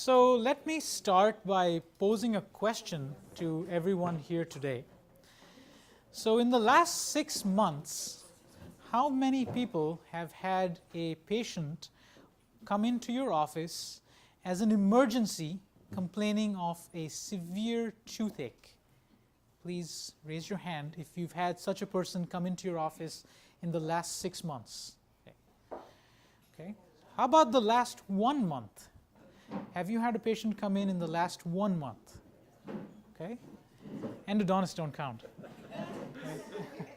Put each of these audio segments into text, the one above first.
So let me start by posing a question to everyone here today. So in the last 6 months, how many people have had a patient come into your office as an emergency complaining of a severe toothache? Please raise your hand if you've had such a person come into your office in the last 6 months. Okay. How about the last 1 month? Have you had a patient come in the last 1 month? Okay. Endodontists don't count. Okay.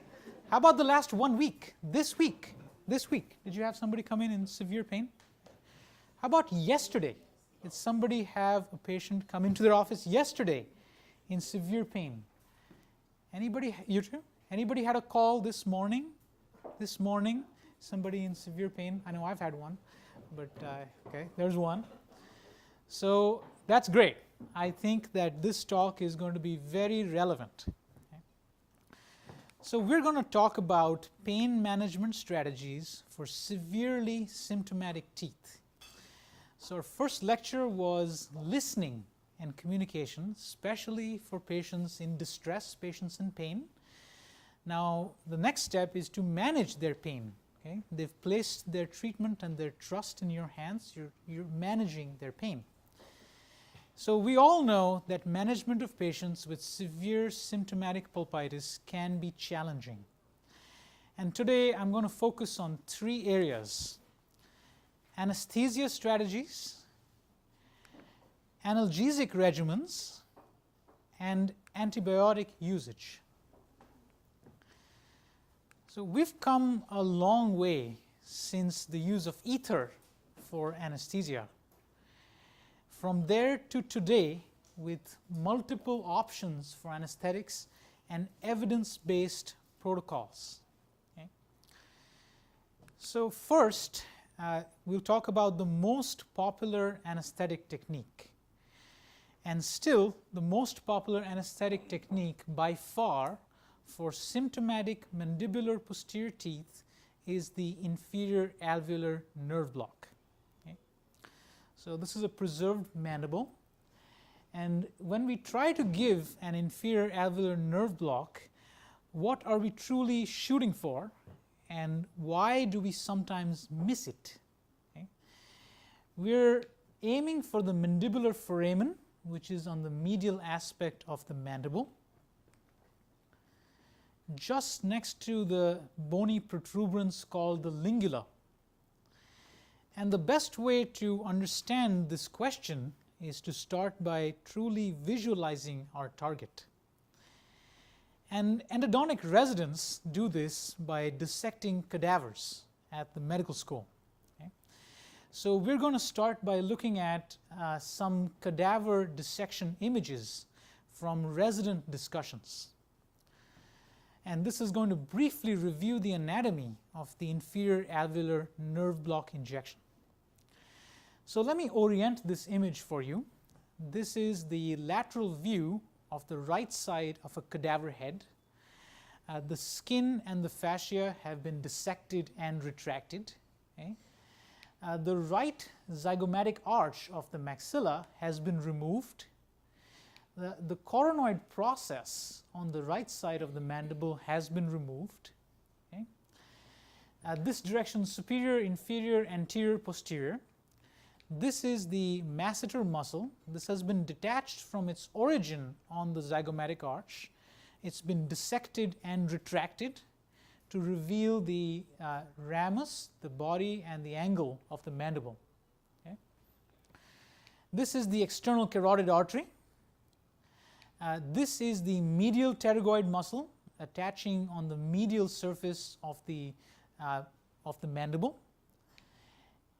How about the last 1 week? This week? Did you have somebody come in severe pain? How about yesterday? Did somebody have a patient come into their office yesterday in severe pain? Anybody, you too? Anybody had a call this morning? This morning, somebody in severe pain? I know I've had one, but okay, there's one. So that's great. I think that this talk is going to be very relevant. Okay. So we're going to talk about pain management strategies for severely symptomatic teeth. So our first lecture was listening and communication, especially for patients in distress, patients in pain. Now the next step is to manage their pain. Okay? They've placed their treatment and their trust in your hands. You're managing their pain. So we all know that management of patients with severe symptomatic pulpitis can be challenging. And today I'm going to focus on 3 areas: anesthesia strategies, analgesic regimens, and antibiotic usage. So we've come a long way since the use of ether for anesthesia. From there to today, with multiple options for anesthetics and evidence-based protocols. Okay. So first, we'll talk about the most popular anesthetic technique. And still, the most popular anesthetic technique by far for symptomatic mandibular posterior teeth is the inferior alveolar nerve block. Okay. So this is a preserved mandible. And when we try to give an inferior alveolar nerve block, what are we truly shooting for? And why do we sometimes miss it? Okay. We're aiming for the mandibular foramen, which is on the medial aspect of the mandible, just next to the bony protuberance called the lingula. And the best way to understand this question is to start by truly visualizing our target. And endodontic residents do this by dissecting cadavers at the medical school. Okay. So we're going to start by looking at some cadaver dissection images from resident discussions. And this is going to briefly review the anatomy of the inferior alveolar nerve block injection. So let me orient this image for you. This is the lateral view of the right side of a cadaver head. The skin and the fascia have been dissected and retracted. Okay. The right zygomatic arch of the maxilla has been removed. The coronoid process on the right side of the mandible has been removed. Okay. This direction: superior, inferior, anterior, posterior. This is the masseter muscle. This has been detached from its origin on the zygomatic arch. It's been dissected and retracted to reveal the ramus, the body, and the angle of the mandible. Okay. This is the external carotid artery. This is the medial pterygoid muscle attaching on the medial surface of the mandible.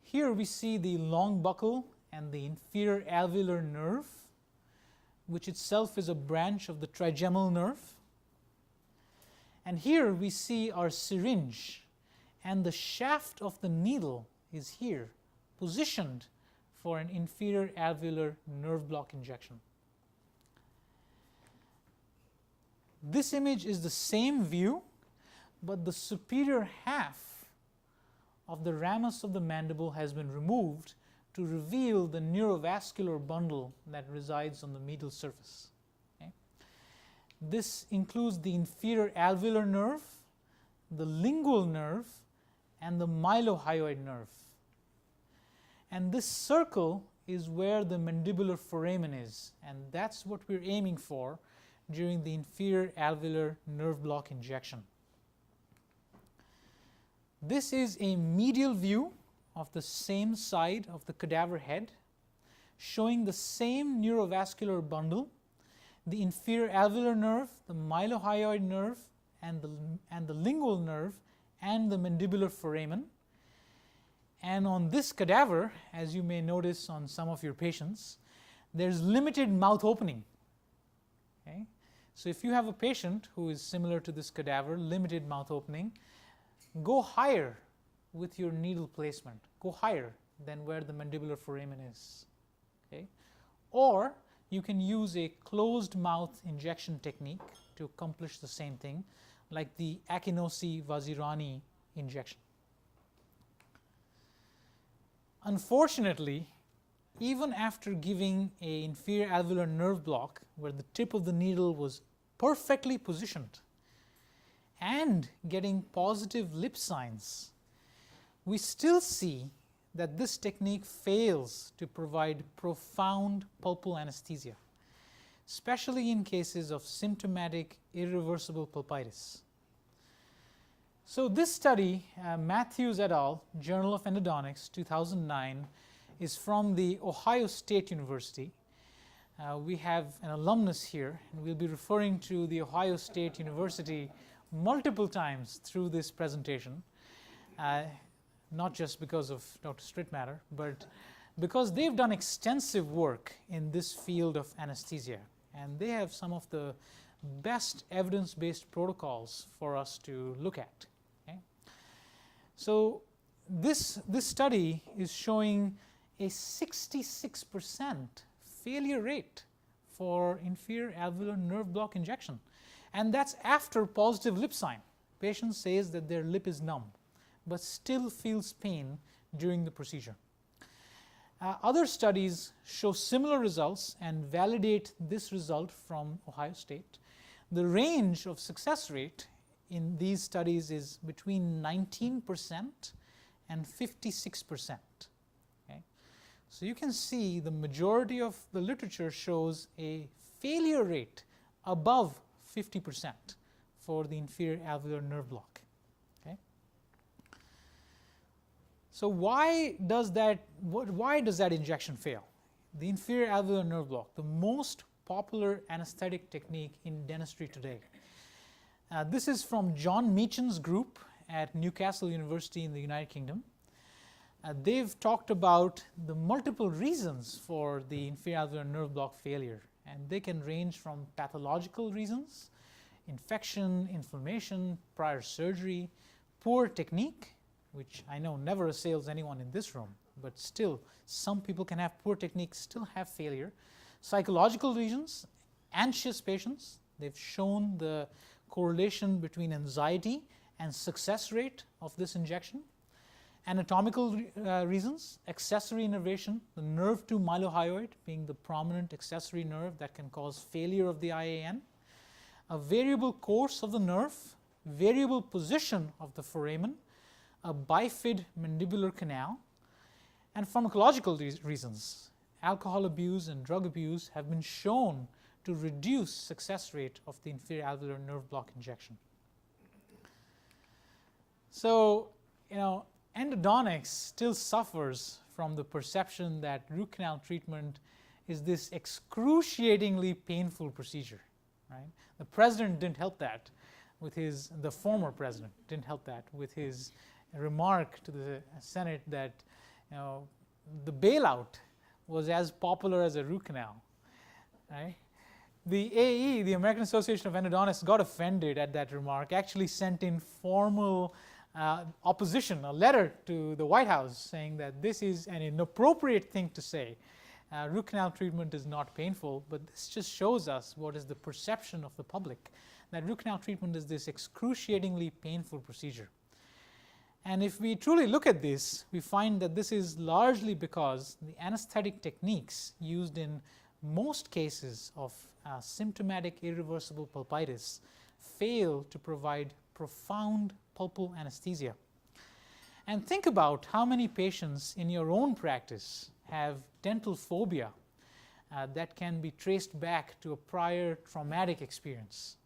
Here we see the long buccal and the inferior alveolar nerve, which itself is a branch of the trigeminal nerve. And here we see our syringe, and the shaft of the needle is here, positioned for an inferior alveolar nerve block injection. This image is the same view, but the superior half of the ramus of the mandible has been removed to reveal the neurovascular bundle that resides on the medial surface. Okay? This includes the inferior alveolar nerve, the lingual nerve, and the mylohyoid nerve. And this circle is where the mandibular foramen is, and that's what we're aiming for during the inferior alveolar nerve block injection. This is a medial view of the same side of the cadaver head, showing the same neurovascular bundle, the inferior alveolar nerve, the mylohyoid nerve, and the lingual nerve, and the mandibular foramen. And on this cadaver, as you may notice on some of your patients, there's limited mouth opening. Okay? So if you have a patient who is similar to this cadaver, limited mouth opening, go higher with your needle placement. Go higher than where the mandibular foramen is. Okay? Or you can use a closed mouth injection technique to accomplish the same thing, like the Akinosi-Vazirani injection. Unfortunately, even after giving an inferior alveolar nerve block where the tip of the needle was perfectly positioned and getting positive lip signs, we still see that this technique fails to provide profound pulpal anesthesia, especially in cases of symptomatic irreversible pulpitis. So this study, Matthews et al., Journal of Endodontics, 2009, is from the Ohio State University. We have an alumnus here, and we'll be referring to the Ohio State University multiple times through this presentation, not just because of Dr. Strittmatter, but because they've done extensive work in this field of anesthesia, and they have some of the best evidence-based protocols for us to look at. Okay? So this study is showing a 66% failure rate for inferior alveolar nerve block injection, and that's after positive lip sign. Patient says that their lip is numb but still feels pain during the procedure. Other studies show similar results and validate this result from Ohio State. The range of success rate in these studies is between 19% and 56%. Okay? So you can see the majority of the literature shows a failure rate above 50% for the inferior alveolar nerve block. Okay? So why does that injection fail? The inferior alveolar nerve block, the most popular anesthetic technique in dentistry today. This is from John Meacham's group at Newcastle University in the United Kingdom. They've talked about the multiple reasons for the inferior alveolar nerve block failure, and they can range from pathological reasons, infection, inflammation, prior surgery, poor technique, which I know never assails anyone in this room, but still some people can have poor technique, still have failure. Psychological reasons, anxious patients, they've shown the correlation between anxiety and success rate of this injection. Anatomical reasons, accessory innervation, the nerve to mylohyoid being the prominent accessory nerve that can cause failure of the IAN, a variable course of the nerve, variable position of the foramen, a bifid mandibular canal, and pharmacological reasons. Alcohol abuse and drug abuse have been shown to reduce success rate of the inferior alveolar nerve block injection. So, endodontics still suffers from the perception that root canal treatment is this excruciatingly painful procedure, right? The president didn't help that with the former president didn't help that with his remark to the Senate that, the bailout was as popular as a root canal, right? The AE, the American Association of Endodontists, got offended at that remark, actually sent in formal opposition, a letter to the White House saying that this is an inappropriate thing to say. Root canal treatment is not painful, but this just shows us what is the perception of the public, that root canal treatment is this excruciatingly painful procedure. And if we truly look at this, we find that this is largely because the anesthetic techniques used in most cases of symptomatic irreversible pulpitis fail to provide profound pulpal anesthesia. And think about how many patients in your own practice have dental phobia that can be traced back to a prior traumatic experience.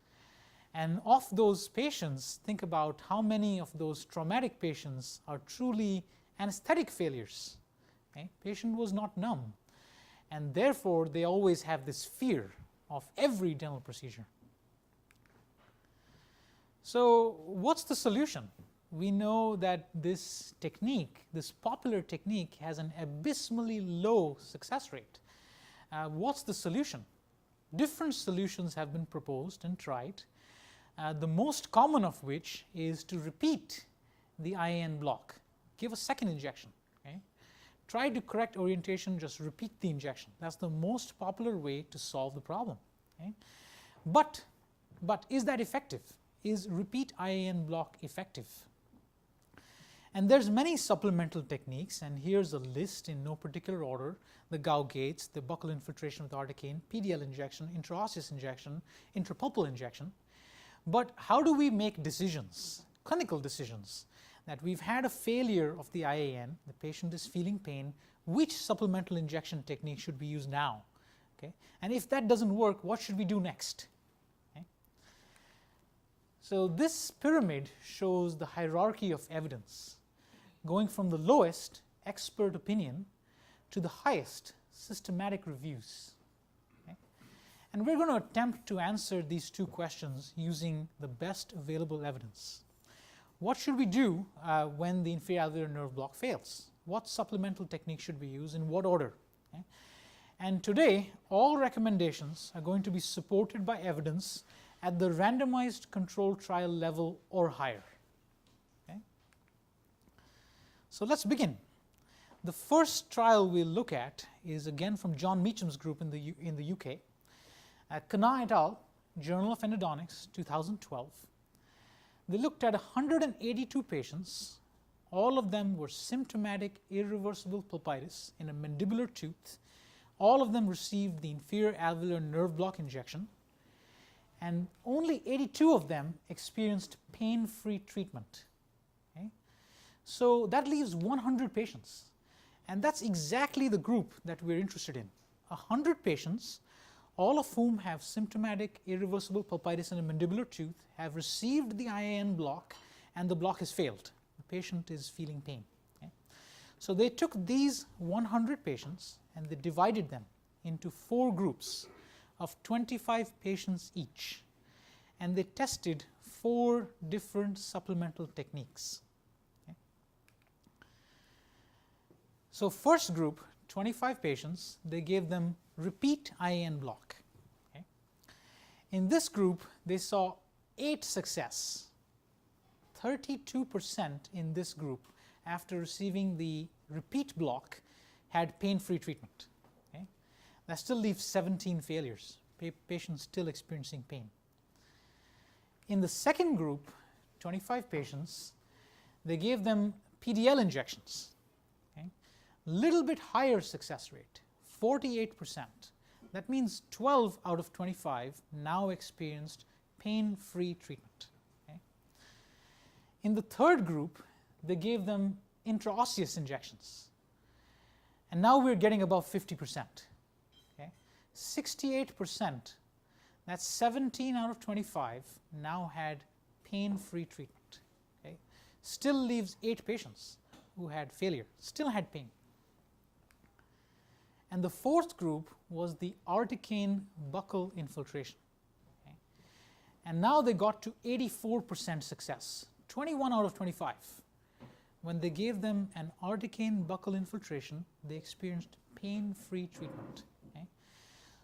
And of those patients, think about how many of those traumatic patients are truly anesthetic failures. Okay? Patient was not numb, and therefore they always have this fear of every dental procedure. So what's the solution? We know that this technique, this popular technique, has an abysmally low success rate. What's the solution? Different solutions have been proposed and tried. The most common of which is to repeat the IAN block, give a second injection. Okay? Try to correct orientation, just repeat the injection. That's the most popular way to solve the problem. Okay? But is that effective? Is repeat IAN block effective? And there's many supplemental techniques, and here's a list in no particular order: the Gauge-Gates, the buccal infiltration with articaine, PDL injection, intraosseous injection, intrapulpal injection. But how do we make decisions, clinical decisions, that we've had a failure of the IAN, the patient is feeling pain, which supplemental injection technique should be used now? Okay? And if that doesn't work, what should we do next? Okay? So this pyramid shows the hierarchy of evidence, going from the lowest, expert opinion, to the highest, systematic reviews. And we're going to attempt to answer these two questions using the best available evidence. What should we do when the inferior alveolar nerve block fails? What supplemental technique should we use, in what order? Okay? And today, all recommendations are going to be supported by evidence at the randomized controlled trial level or higher. Okay? So let's begin. The first trial we'll look at is again from John Meacham's group in the UK. Khanna et al., Journal of Endodontics, 2012. They looked at 182 patients. All of them were symptomatic irreversible pulpitis in a mandibular tooth. All of them received the inferior alveolar nerve block injection, and only 82 of them experienced pain-free treatment. Okay? So that leaves 100 patients, and that's exactly the group that we're interested in. 100 patients, all of whom have symptomatic irreversible pulpitis in a mandibular tooth, have received the IAN block, and the block has failed. The patient is feeling pain. Okay? So they took these 100 patients and they divided them into 4 groups of 25 patients each, and they tested 4 different supplemental techniques. Okay? So first group, 25 patients, they gave them repeat IAN block. Okay? In this group, they saw 8 success. 32% in this group, after receiving the repeat block, had pain-free treatment. Okay? That still leaves 17 failures, patients still experiencing pain. In the second group, 25 patients, they gave them PDL injections. Okay? Little bit higher success rate, 48%. That means 12 out of 25 now experienced pain-free treatment. Okay? In the third group, they gave them intraosseous injections, and now we're getting above 50%. Okay? 68%, that's 17 out of 25, now had pain-free treatment. Okay? Still leaves 8 patients who had failure, still had pain. And the fourth group was the articaine buccal infiltration. Okay? And now they got to 84% success, 21 out of 25. When they gave them an articaine buccal infiltration, they experienced pain-free treatment. Okay?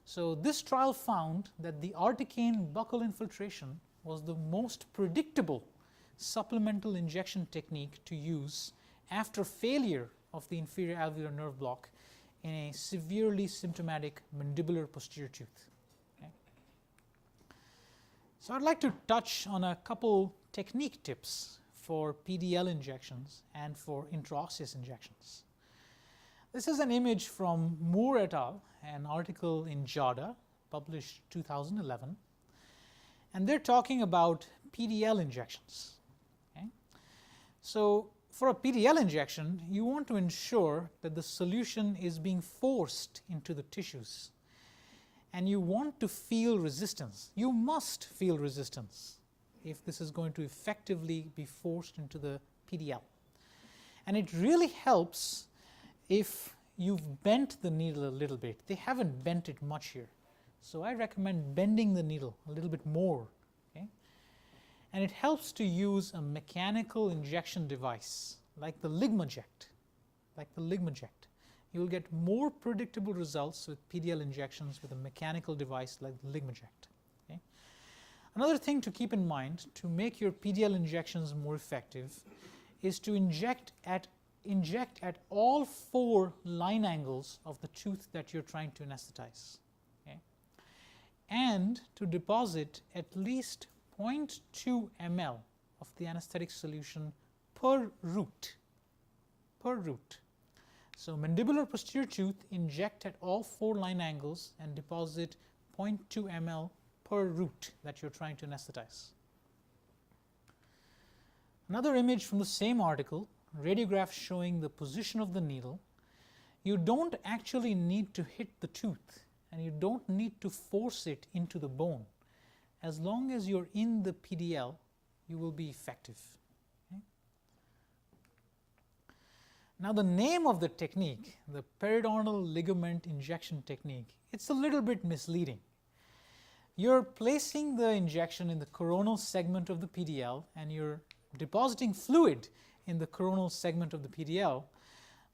So this trial found that the articaine buccal infiltration was the most predictable supplemental injection technique to use after failure of the inferior alveolar nerve block in a severely symptomatic mandibular posterior tooth. Okay? So I'd like to touch on a couple technique tips for PDL injections and for intraosseous injections. This is an image from Moore et al., an article in JADA, published 2011, and they're talking about PDL injections. Okay? So for a PDL injection, you want to ensure that the solution is being forced into the tissues, and you want to feel resistance. You must feel resistance if this is going to effectively be forced into the PDL. And it really helps if you've bent the needle a little bit. They haven't bent it much here, so I recommend bending the needle a little bit more. Okay? And it helps to use a mechanical injection device like the Ligmaject. You will get more predictable results with PDL injections with a mechanical device like the Ligmaject. Okay? Another thing to keep in mind to make your PDL injections more effective is to inject at all 4 line angles of the tooth that you're trying to anesthetize. Okay? And to deposit at least 0.2 ml of the anesthetic solution per root. So mandibular posterior tooth, inject at all 4 line angles and deposit 0.2 ml per root that you're trying to anesthetize. Another image from the same article, radiograph showing the position of the needle. You don't actually need to hit the tooth, and you don't need to force it into the bone. As long as you're in the PDL, you will be effective. Okay? Now the name of the technique, the periodontal ligament injection technique, it's a little bit misleading. You're placing the injection in the coronal segment of the PDL, and you're depositing fluid in the coronal segment of the PDL,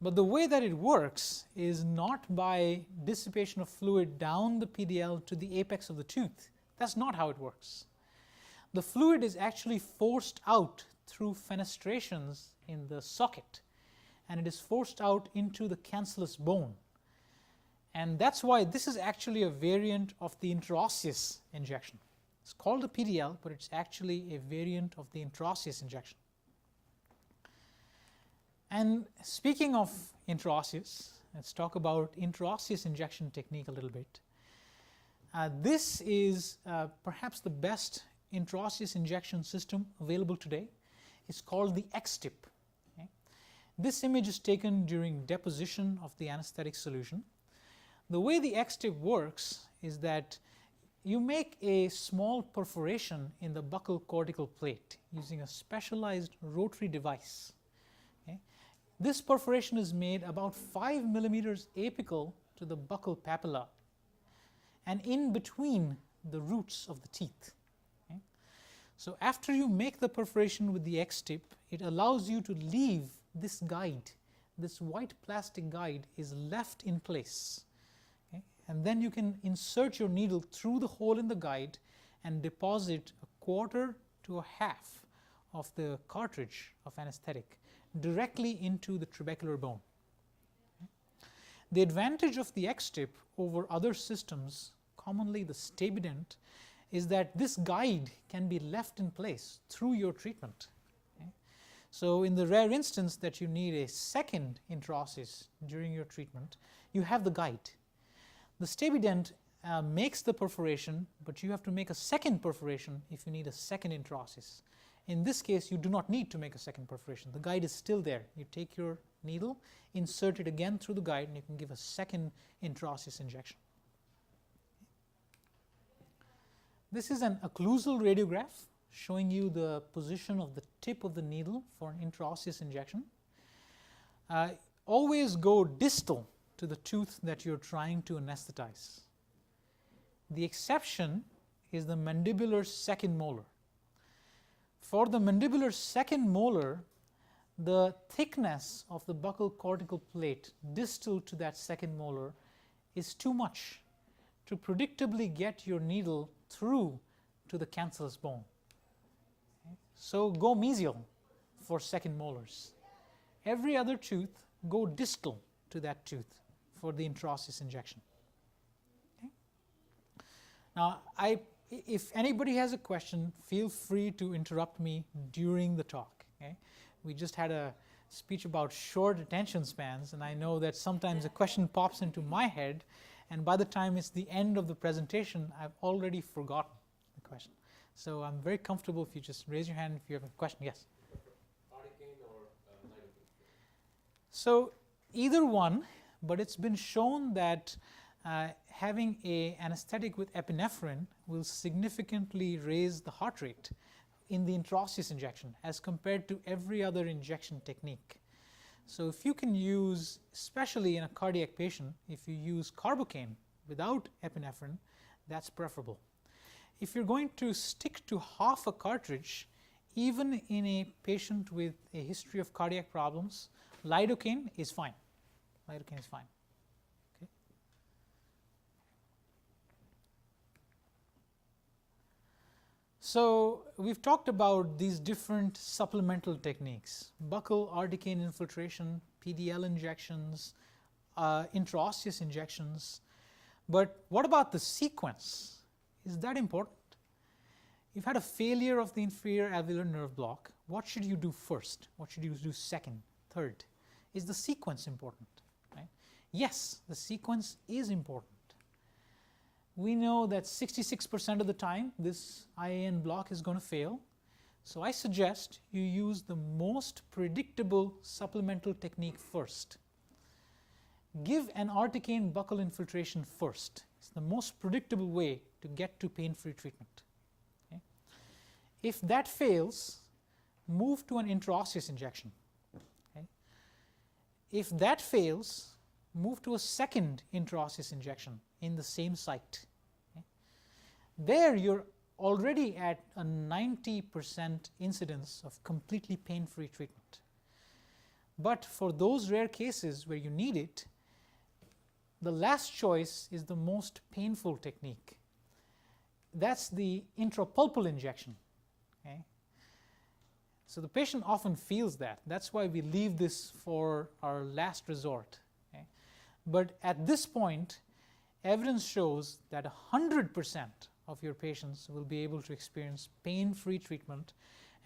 but the way that it works is not by dissipation of fluid down the PDL to the apex of the tooth. That's not how it works. The fluid is actually forced out through fenestrations in the socket, and it is forced out into the cancellous bone. And that's why this is actually a variant of the intraosseous injection. It's called a PDL, but it's actually a variant of the intraosseous injection. And speaking of intraosseous, let's talk about intraosseous injection technique a little bit. This is perhaps the best intraosseous injection system available today. It's called the X-tip. Okay? This image is taken during deposition of the anesthetic solution. The way the X-tip works is that you make a small perforation in the buccal cortical plate using a specialized rotary device. Okay? This perforation is made about 5 millimeters apical to the buccal papilla and in between the roots of the teeth. Okay? So after you make the perforation with the X-tip, it allows you to leave this guide. This white plastic guide is left in place. Okay? And then you can insert your needle through the hole in the guide and deposit 1/4 to 1/2 of the cartridge of anesthetic directly into the trabecular bone. Okay? The advantage of the X-tip over other systems, commonly the Stabident, is that this guide can be left in place through your treatment. Okay? So in the rare instance that you need a second intraosseous during your treatment, you have the guide. The Stabident makes the perforation, but you have to make a second perforation if you need a second intraosseous. In this case, you do not need to make a second perforation. The guide is still there. You take your needle, insert it again through the guide, and you can give a second intraosseous injection. This is an occlusal radiograph showing you the position of the tip of the needle for an intraosseous injection. Always go distal to the tooth that you're trying to anesthetize. The exception is the mandibular second molar. For the mandibular second molar, the thickness of the buccal cortical plate distal to that second molar is too much to predictably get your needle through to the cancellous bone. Okay? So go mesial for second molars. Every other tooth, go distal to that tooth for the intraosseous injection. Okay? Now, if anybody has a question, feel free to interrupt me during the talk. Okay? We just had a speech about short attention spans, and I know that sometimes a question pops into my head, and by the time it's the end of the presentation, I've already forgotten the question. So I'm very comfortable if you just raise your hand if you have a question. Yes? Articaine or lidocaine? So either one, but it's been shown that having an anesthetic with epinephrine will significantly raise the heart rate in the intraosseous injection as compared to every other injection technique. So if you can use, especially in a cardiac patient, if you use carbocaine without epinephrine, that's preferable. If you're going to stick to half a cartridge, even in a patient with a history of cardiac problems, lidocaine is fine. Lidocaine is fine. Okay. So we've talked about these different supplemental techniques: buccal articaine infiltration, PDL injections, intraosseous injections. But what about the sequence? Is that important? You've had a failure of the inferior alveolar nerve block. What should you do first? What should you do second, third? Is the sequence important? Right? Yes, the sequence is important. We know that 66% of the time this IAN block is going to fail. So I suggest you use the most predictable supplemental technique first. Give an articaine buccal infiltration first. It's the most predictable way to get to pain-free treatment. Okay? If that fails, move to an intraosseous injection. Okay? If that fails, move to a second intraosseous injection in the same site. Okay? There you're already at a 90% incidence of completely pain-free treatment. But for those rare cases where you need it, the last choice is the most painful technique. That's the intrapulpal injection. Okay? So the patient often feels that. That's why we leave this for our last resort. Okay? But at this point, evidence shows that 100% of your patients will be able to experience pain-free treatment,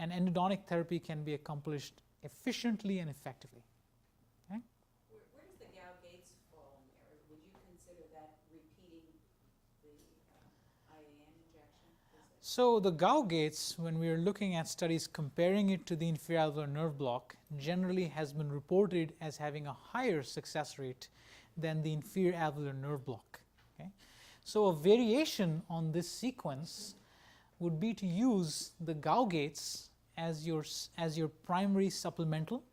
and endodontic therapy can be accomplished efficiently and effectively. Okay? Where does the gow gates fall in there? Would you consider that repeating the IAN injection? So the gow gates, when we are looking at studies comparing it to the inferior alveolar nerve block, generally has been reported as having a higher success rate than the inferior alveolar nerve block. Okay? So a variation on this sequence would be to use the gow gates as your primary supplemental,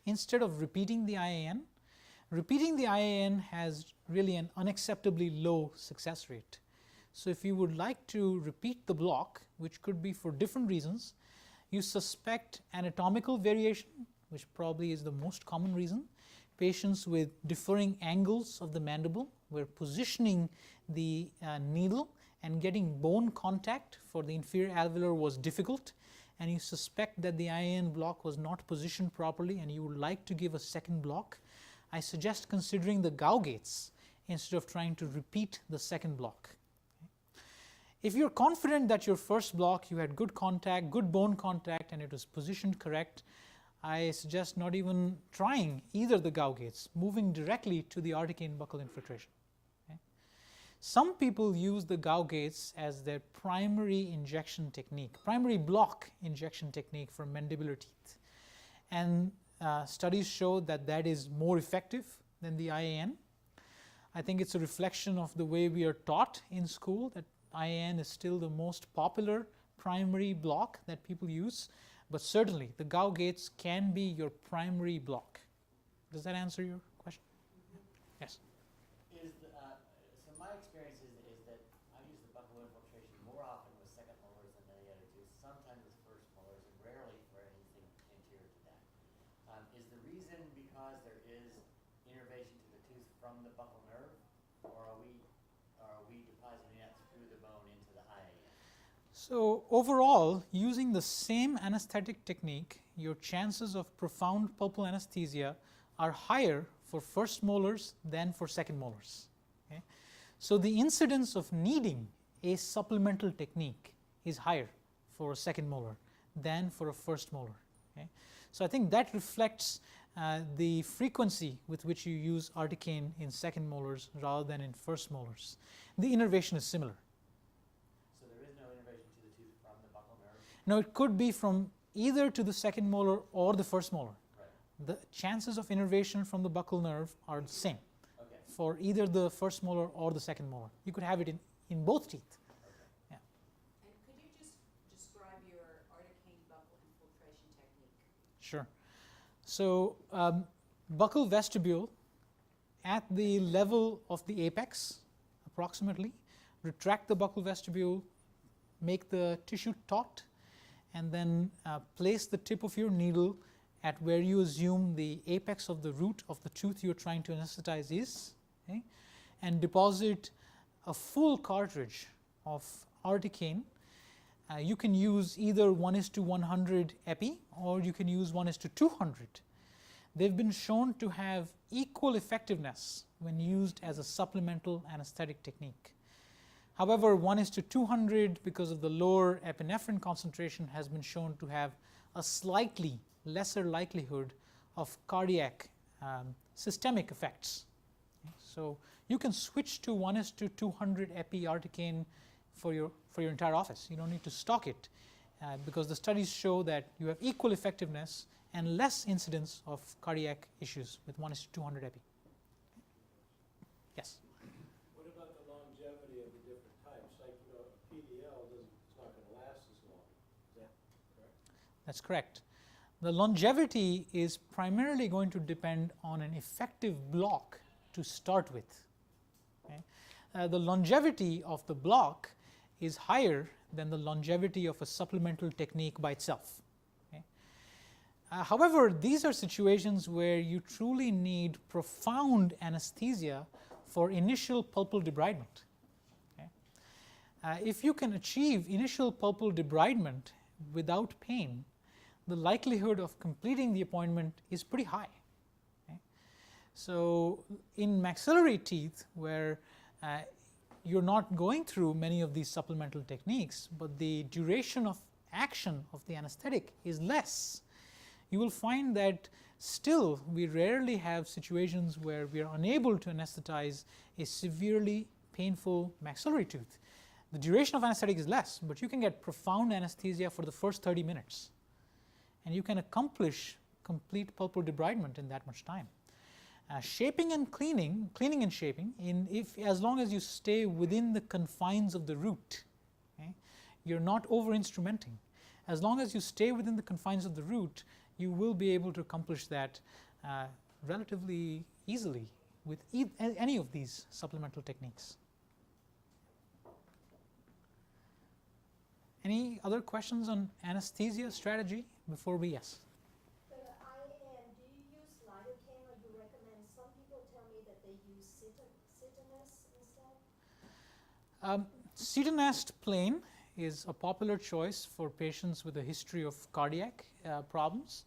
instead of repeating the IAN. Repeating the IAN has really an unacceptably low success rate. So if you would like to repeat the block, which could be for different reasons, you suspect anatomical variation, which probably is the most common reason. Patients with differing angles of the mandible, where positioning the needle and getting bone contact for the inferior alveolar was difficult, and you suspect that the IAN block was not positioned properly and you would like to give a second block, I suggest considering the gow gates instead of trying to repeat the second block. If you're confident that your first block you had good contact, good bone contact, and it was positioned correct, I suggest not even trying either the gow gates, moving directly to the articaine buccal infiltration. Okay? Some people use the gow gates as their primary injection technique, primary block injection technique for mandibular teeth. And studies show that that is more effective than the IAN. I think it's a reflection of the way we are taught in school, that IAN is still the most popular primary block that people use. But certainly, the gow gates can be your primary block. Does that answer your question? Yes. So my experience is that I use the buccal infiltration more often with second molars than any other tooth, sometimes with first molars, and rarely for anything anterior to that. Is the reason because there is innervation to the tooth from the buccal nerve, or are we depositing that through the bone into the IAN? So overall, using the same anesthetic technique, your chances of profound pulpal anesthesia are higher for first molars than for second molars. Okay? So the incidence of needing a supplemental technique is higher for second molar than for a first molar. Okay? So I think that reflects the frequency with which you use articaine in second molars rather than in first molars. The innervation is similar. So there is no innervation to the tooth from the buccal nerve? Now it could be from either to the second molar or the first molar. Right. The chances of innervation from the buccal nerve are the same Okay. for either the first molar or the second molar. You could have it in both teeth. Okay. Yeah. And could you just describe your articaine buccal infiltration technique? Sure. So buccal vestibule at the level of the apex, approximately, retract the buccal vestibule, make the tissue taut, and then place the tip of your needle at where you assume the apex of the root of the tooth you're trying to anesthetize is, okay? And deposit a full cartridge of articaine. You can use either 1:100 epi or you can use 1:200. They've been shown to have equal effectiveness when used as a supplemental anesthetic technique. However, 1:200, because of the lower epinephrine concentration, has been shown to have a slightly lesser likelihood of cardiac systemic effects. Okay? So you can switch to 1:200 epi articaine for your entire office. You don't need to stock it because the studies show that you have equal effectiveness and less incidence of cardiac issues with 1:200 epi. Yes? What about the longevity of the different types? Like, you know, a PDL it's not going to last as long. Is that correct? That's correct. The longevity is primarily going to depend on an effective block to start with. Okay? The longevity of the block is higher than the longevity of a supplemental technique by itself. Okay? However, these are situations where you truly need profound anesthesia for initial pulpal debridement. Okay? If you can achieve initial pulpal debridement without pain, the likelihood of completing the appointment is pretty high. Okay? So in maxillary teeth, where you're not going through many of these supplemental techniques, but the duration of action of the anesthetic is less, you will find that still we rarely have situations where we are unable to anesthetize a severely painful maxillary tooth. The duration of anesthetic is less, but you can get profound anesthesia for the first 30 minutes. And you can accomplish complete pulpal debridement in that much time. Shaping and cleaning and shaping, as long as you stay within the confines of the root, okay, you're not over-instrumenting. As long as you stay within the confines of the root, you will be able to accomplish that relatively easily with any of these supplemental techniques. Any other questions on anesthesia strategy before we? Yes. For the IAN, do you use lidocaine or you recommend? Some people tell me that they use Symptomatic instead. Cetonest plain is a popular choice for patients with a history of cardiac problems.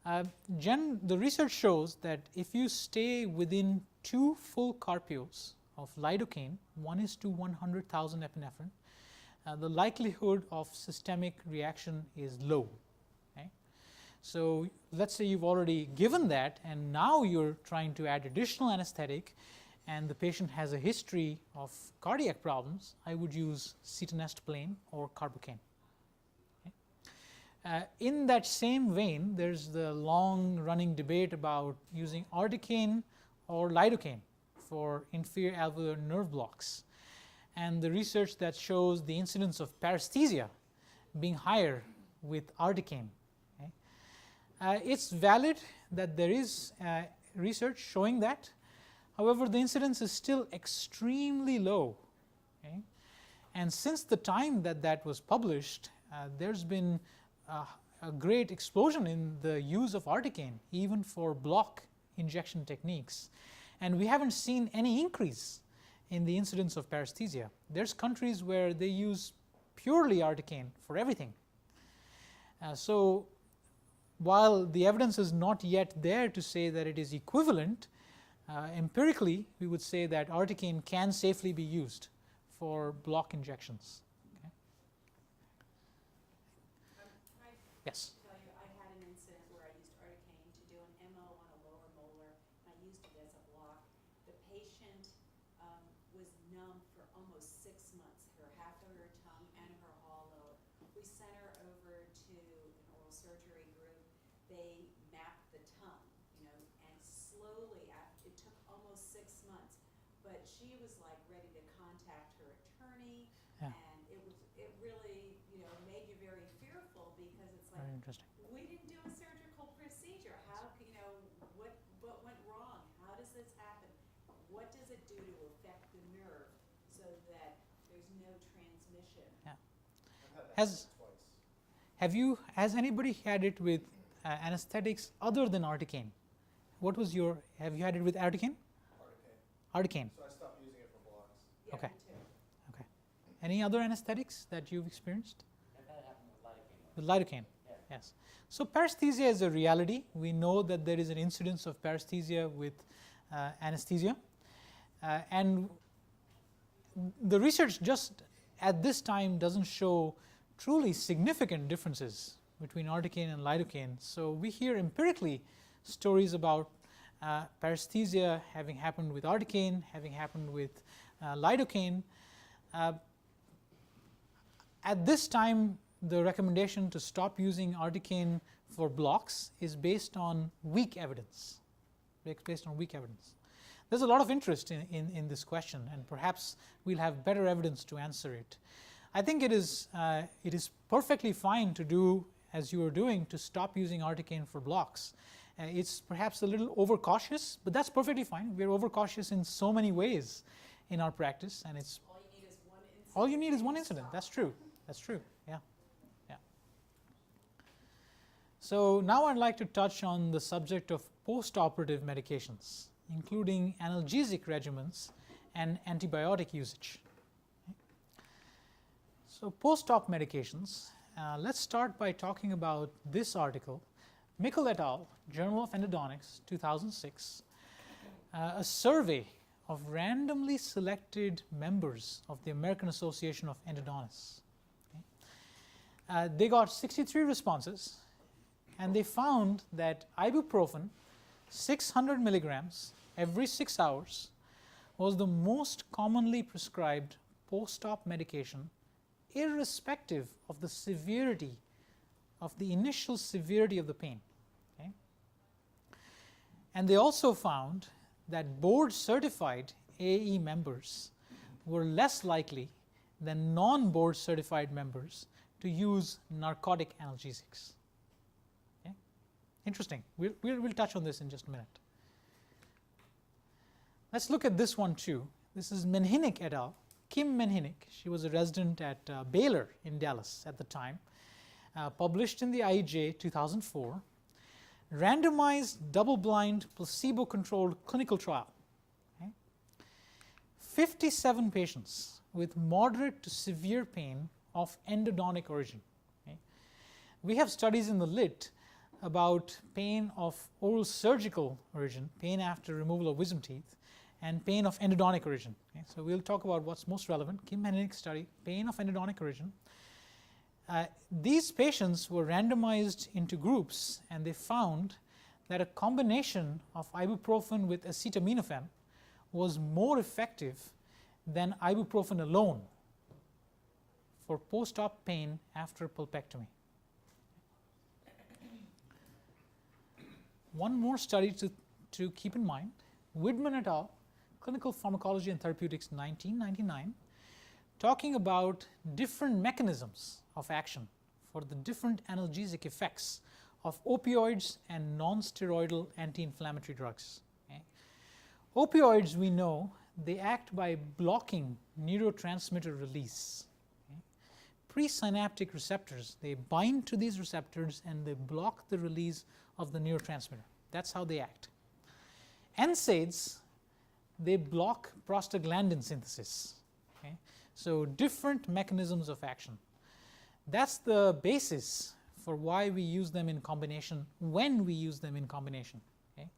The research shows that if you stay within 2 full carpules of lidocaine, 1:100,000 epinephrine, the likelihood of systemic reaction is low. Okay? So let's say you've already given that and now you're trying to add additional anesthetic and the patient has a history of cardiac problems, I would use Cetonest plain or carbocaine. Okay? In that same vein, there's the long running debate about using articaine or lidocaine for inferior alveolar nerve blocks. And the research that shows the incidence of paresthesia being higher with articaine. Okay? It's valid that there is research showing that. However, the incidence is still extremely low. Okay? And since the time that was published, there's been a great explosion in the use of articaine, even for block injection techniques. And we haven't seen any increase in the incidence of paresthesia. There's countries where they use purely articaine for everything. So while the evidence is not yet there to say that it is equivalent, empirically we would say that articaine can safely be used for block injections. Okay? My Yes. tell you, I had an incident where I used articaine to do an MO on a lower molar, and I used it as a block. The patient was numb for almost 6 months, her half of her tongue and her hollow. We sent her over to an oral surgery group. They mapped the tongue, and slowly, it took almost 6 months, but she was like ready to contact her attorney, Yeah. and it really, made you very fearful because it's like, Very interesting. we didn't do a surgical procedure. How, what went wrong? How does this happen? What does it do to affect the nerve so that there's no transmission? Yeah. I've had that happen twice. Has anybody had it with anesthetics other than articaine? Have you had it with articaine? Articaine. Articaine. So I stopped using it for blocks. Yeah, Okay. me too. Okay. Any other anesthetics that you've experienced? I've had it happen with lidocaine. With lidocaine? Yeah. Yes. So paresthesia is a reality. We know that there is an incidence of paresthesia with anesthesia. And the research just at this time doesn't show truly significant differences between articaine and lidocaine. So we hear empirically stories about paresthesia having happened with articaine, having happened with lidocaine. At this time, the recommendation to stop using articaine for blocks is based on weak evidence. Based on weak evidence. There's a lot of interest in this question, and perhaps we'll have better evidence to answer it. I think it is perfectly fine to do as you are doing, to stop using articaine for blocks. It's perhaps a little overcautious, but that's perfectly fine. We're overcautious in so many ways in our practice, and it's All you need is one incident. That's true. That's true. Yeah. Yeah. So now I'd like to touch on the subject of post-operative medications, including analgesic regimens and antibiotic usage. Okay. So post-op medications. Let's start by talking about this article, Mikkel et al., Journal of Endodontics, 2006, a survey of randomly selected members of the American Association of Endodontists. Okay. They got 63 responses, and they found that ibuprofen, 600 milligrams every 6 hours, was the most commonly prescribed post-op medication, irrespective of the severity, of the initial severity of the pain. Okay. And they also found that board-certified AE members were less likely than non-board certified members to use narcotic analgesics. Okay. Interesting. We'll touch on this in just a minute. Let's look at this one too. This is Menhinick et al. Kim Menhinick. She was a resident at Baylor in Dallas at the time. Published in the IJ 2004. Randomized, double-blind, placebo-controlled clinical trial. Okay. 57 patients with moderate to severe pain of endodontic origin. Okay. We have studies in the lit about pain of oral surgical origin, pain after removal of wisdom teeth, and pain of endodontic origin. Okay. So we'll talk about what's most relevant. Kim Menhinick's study, pain of endodontic origin. These patients were randomized into groups, and they found that a combination of ibuprofen with acetaminophen was more effective than ibuprofen alone for post-op pain after pulpectomy. One more study to keep in mind, Widman et al., Clinical Pharmacology and Therapeutics, 1999, talking about different mechanisms of action for the different analgesic effects of opioids and non-steroidal anti-inflammatory drugs. Okay. Opioids, we know, they act by blocking neurotransmitter release. Okay. Presynaptic receptors, they bind to these receptors and they block the release of the neurotransmitter. That's how they act. NSAIDs, they block prostaglandin synthesis. Okay. So different mechanisms of action. That's the basis for why we use them in combination, when we use them in combination. Okay.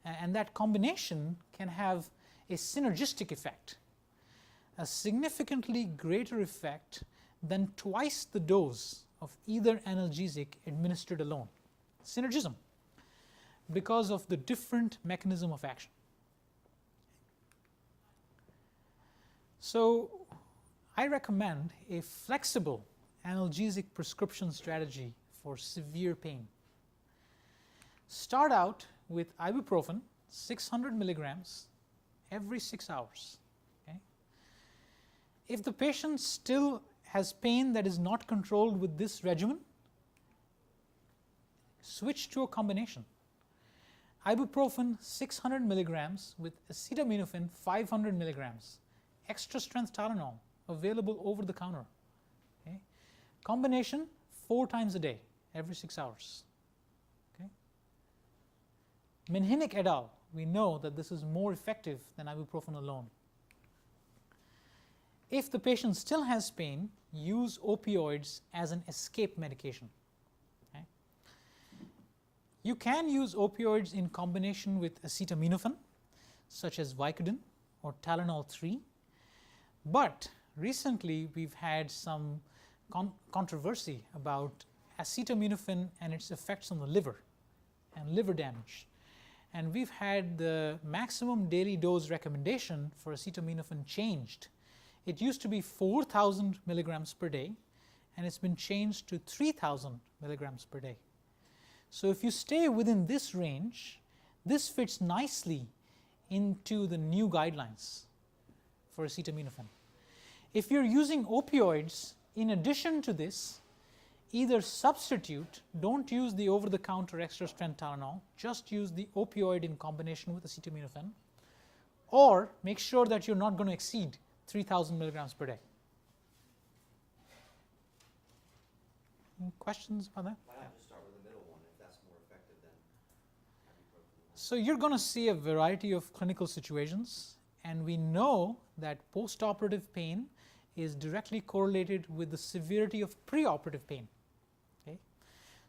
And that combination can have a synergistic effect, a significantly greater effect than twice the dose of either analgesic administered alone. Synergism, because of the different mechanism of action. So I recommend a flexible analgesic prescription strategy for severe pain. Start out with ibuprofen, 600 milligrams every 6 hours. Okay? If the patient still has pain that is not controlled with this regimen, switch to a combination. Ibuprofen 600 milligrams with acetaminophen 500 milligrams, extra strength Tylenol available over the counter. Okay? Combination 4 times a day, every 6 hours. Okay? Menhinick et al., we know that this is more effective than ibuprofen alone. If the patient still has pain, use opioids as an escape medication. Okay? You can use opioids in combination with acetaminophen, such as Vicodin or Tylenol 3, but recently we've had some controversy about acetaminophen and its effects on the liver and liver damage. And we've had the maximum daily dose recommendation for acetaminophen changed. It used to be 4,000 milligrams per day, and it's been changed to 3,000 milligrams per day. So if you stay within this range, this fits nicely into the new guidelines for acetaminophen. If you're using opioids in addition to this, either substitute, don't use the over-the-counter extra strength Tylenol, just use the opioid in combination with acetaminophen, or make sure that you're not going to exceed 3,000 milligrams per day. Any questions about that? Why not just start with the middle one if that's more effective than ibuprofen? So you're going to see a variety of clinical situations, and we know that postoperative pain is directly correlated with the severity of preoperative pain. Okay?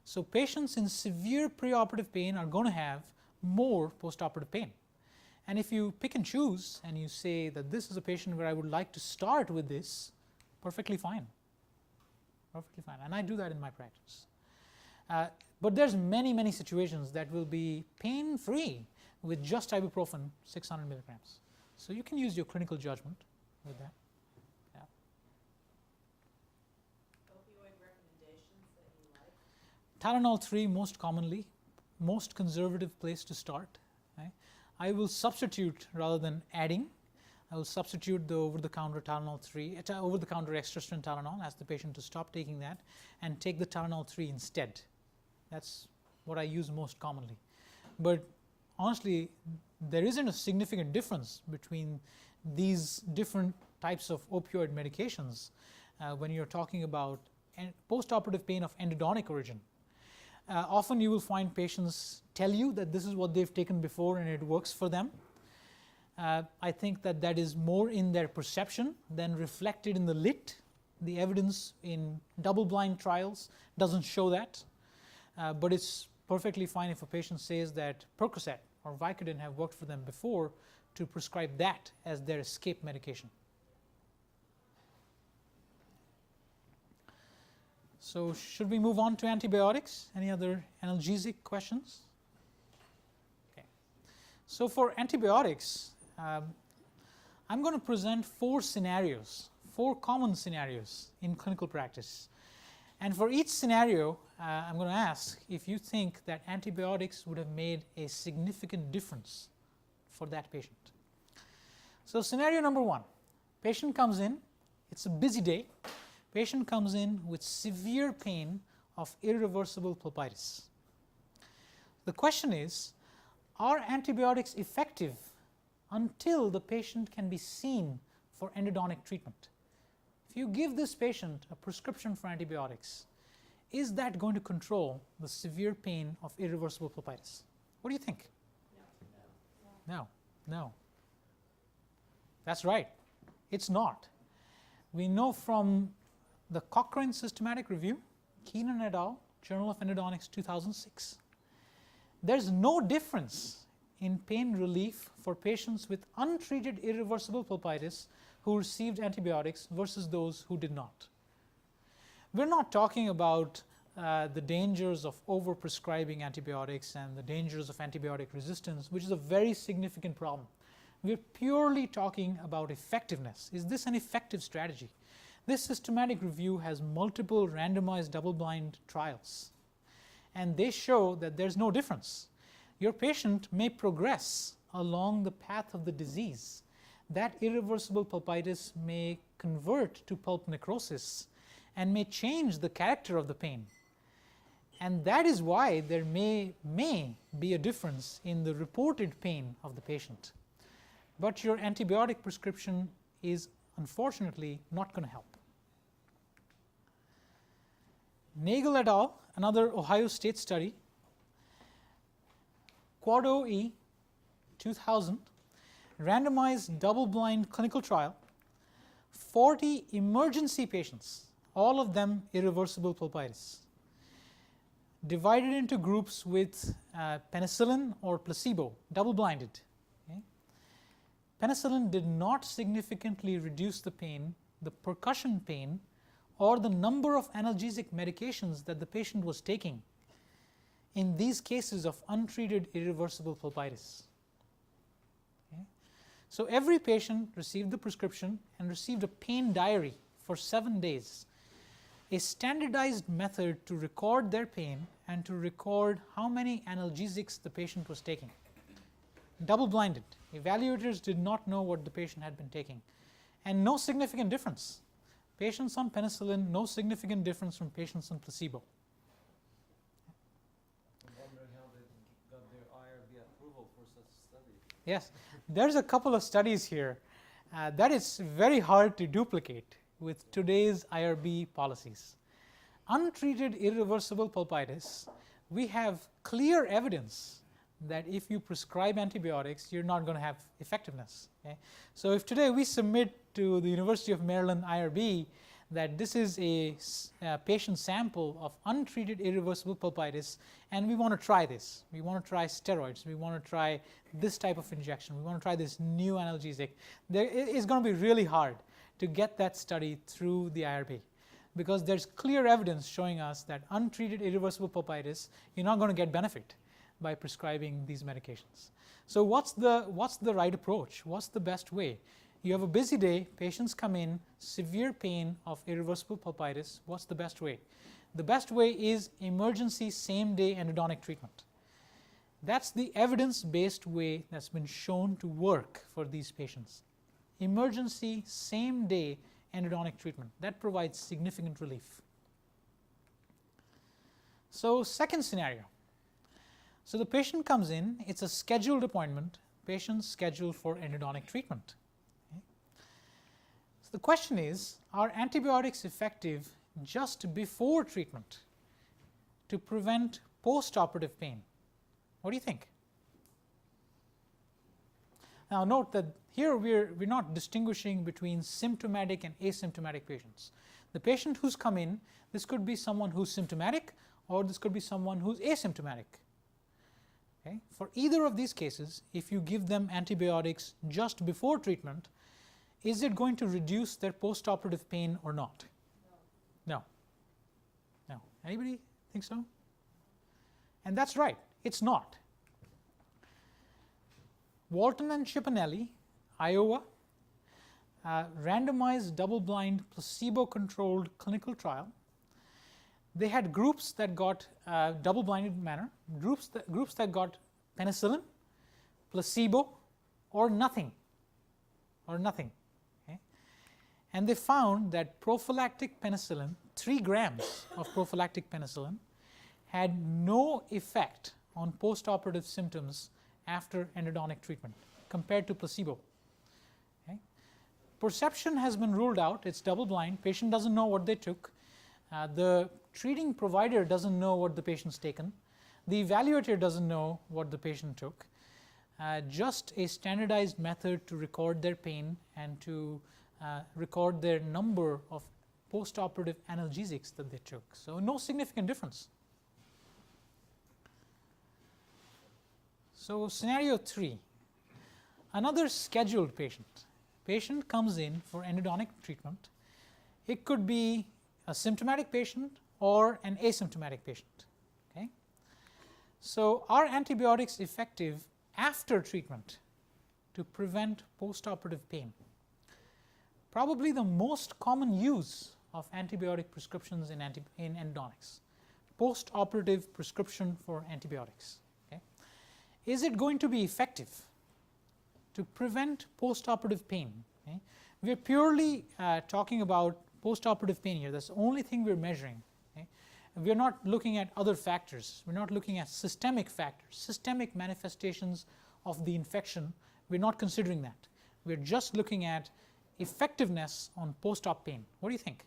So patients in severe preoperative pain are going to have more postoperative pain. And if you pick and choose and you say that this is a patient where I would like to start with this, perfectly fine. Perfectly fine. And I do that in my practice. But there's many situations that will be pain-free with just ibuprofen 600 milligrams. So you can use your clinical judgment with that. Yeah. Opioid recommendations that you like? Tylenol 3 most commonly, most conservative place to start. Right? I will substitute rather than adding. I will substitute the over-the-counter Tylenol 3, over-the-counter extra strength Tylenol, ask the patient to stop taking that and take the Tylenol 3 instead. That's what I use most commonly. But honestly, there isn't a significant difference between these different types of opioid medications when you're talking about postoperative pain of endodontic origin. Often you will find patients tell you that this is what they've taken before and it works for them. I think that is more in their perception than reflected in the lit. The evidence in double-blind trials doesn't show that, but it's perfectly fine if a patient says that Percocet or Vicodin have worked for them before to prescribe that as their escape medication. So should we move on to antibiotics? Any other analgesic questions? Okay. So for antibiotics, I'm going to present 4 scenarios, 4 common scenarios in clinical practice. And for each scenario, I'm going to ask if you think that antibiotics would have made a significant difference for that patient. So scenario number 1, patient comes in, it's a busy day, patient comes in with severe pain of irreversible pulpitis. The question is, are antibiotics effective until the patient can be seen for endodontic treatment? If you give this patient a prescription for antibiotics, is that going to control the severe pain of irreversible pulpitis? What do you think? No. No. That's right. It's not. We know from the Cochrane Systematic Review, Keenan et al., Journal of Endodontics 2006, there's no difference in pain relief for patients with untreated irreversible pulpitis who received antibiotics versus those who did not. we're not talking about the dangers of overprescribing antibiotics and the dangers of antibiotic resistance, which is a very significant problem. We're purely talking about effectiveness. Is this an effective strategy? This systematic review has multiple randomized double-blind trials, and they show that there's no difference. Your patient may progress along the path of the disease. That irreversible pulpitis may convert to pulp necrosis and may change the character of the pain. And that is why there may be a difference in the reported pain of the patient. But your antibiotic prescription is unfortunately not going to help. Nagel et al., another Ohio State study, Quad OE 2000, randomized double-blind clinical trial, 40 emergency patients, all of them irreversible pulpitis, divided into groups with penicillin or placebo, double-blinded. Okay. Penicillin did not significantly reduce the pain, the percussion pain, or the number of analgesic medications that the patient was taking in these cases of untreated irreversible pulpitis. Okay. So every patient received the prescription and received a pain diary for 7 days, a standardized method to record their pain and to record how many analgesics the patient was taking. Double-blinded. Evaluators did not know what the patient had been taking, and no significant difference. Patients on penicillin, no significant difference from patients on placebo. I'm wondering how they got their IRB approval for such a study. Yes, there's a couple of studies here that is very hard to duplicate with today's IRB policies. Untreated irreversible pulpitis, we have clear evidence that if you prescribe antibiotics, you're not going to have effectiveness. Okay? So if today we submit to the University of Maryland IRB that this is a patient sample of untreated irreversible pulpitis, and we want to try this. We want to try steroids. We want to try this type of injection. We want to try this new analgesic. It's going to be really hard to get that study through the IRB, because there's clear evidence showing us that untreated irreversible pulpitis, you're not going to get benefit by prescribing these medications. So what's the right approach? What's the best way? You have a busy day, patients come in, severe pain of irreversible pulpitis. What's the best way? The best way is emergency same-day endodontic treatment. That's the evidence-based way that's been shown to work for these patients. Emergency same-day endodontic treatment. That provides significant relief. So second scenario. So the patient comes in, it's a scheduled appointment, patient scheduled for endodontic treatment. Okay. So the question is, are antibiotics effective just before treatment to prevent post-operative pain? What do you think? Now note that here we're not distinguishing between symptomatic and asymptomatic patients. The patient who's come in, this could be someone who's symptomatic, or this could be someone who's asymptomatic. Okay. For either of these cases, if you give them antibiotics just before treatment, is it going to reduce their post-operative pain or not? No. No. Anybody think so? And that's right, it's not. Walton and Cipollone, Iowa, randomized double-blind placebo-controlled clinical trial. They had groups that got double-blinded manner, groups that got penicillin, placebo, or nothing, Okay? And they found that prophylactic penicillin, 3 grams of prophylactic penicillin, had no effect on post-operative symptoms after endodontic treatment compared to placebo. Okay? Perception has been ruled out. It's double-blind. Patient doesn't know what they took. The treating provider doesn't know what the patient's taken. The evaluator doesn't know what the patient took. Just a standardized method to record their pain and to record their number of post-operative analgesics that they took. So no significant difference. So scenario 3, another scheduled patient. Patient comes in for endodontic treatment. It could be a symptomatic patient or an asymptomatic patient. Okay? So are antibiotics effective after treatment to prevent postoperative pain? Probably the most common use of antibiotic prescriptions in endodontics, postoperative prescription for antibiotics. Okay? Is it going to be effective to prevent postoperative pain? Okay? We are purely talking about postoperative pain here. That's the only thing we're measuring. Okay? We are not looking at other factors. We're not looking at systemic factors, systemic manifestations of the infection. We're not considering that. We're just looking at effectiveness on post-op pain. What do you think?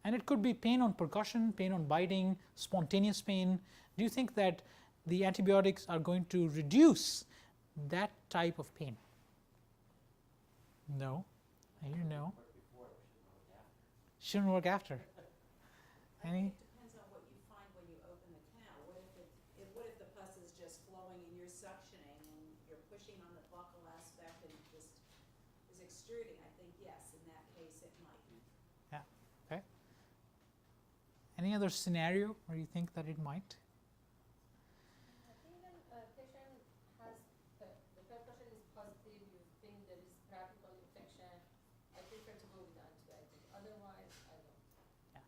And it could be pain on percussion, pain on biting, spontaneous pain. Do you think that the antibiotics are going to reduce that type of pain? No. I hear no. Shouldn't work after. Any? It depends on what you find when you open the canal. What if the pus is just flowing and you're suctioning and you're pushing on the buccal aspect and it just is extruding? I think yes, in that case it might. Yeah. Okay. Any other scenario where you think that it might? I think when a patient has the percussion is positive, you think there is practical infection, I prefer to go with the antibiotic. Otherwise, I don't.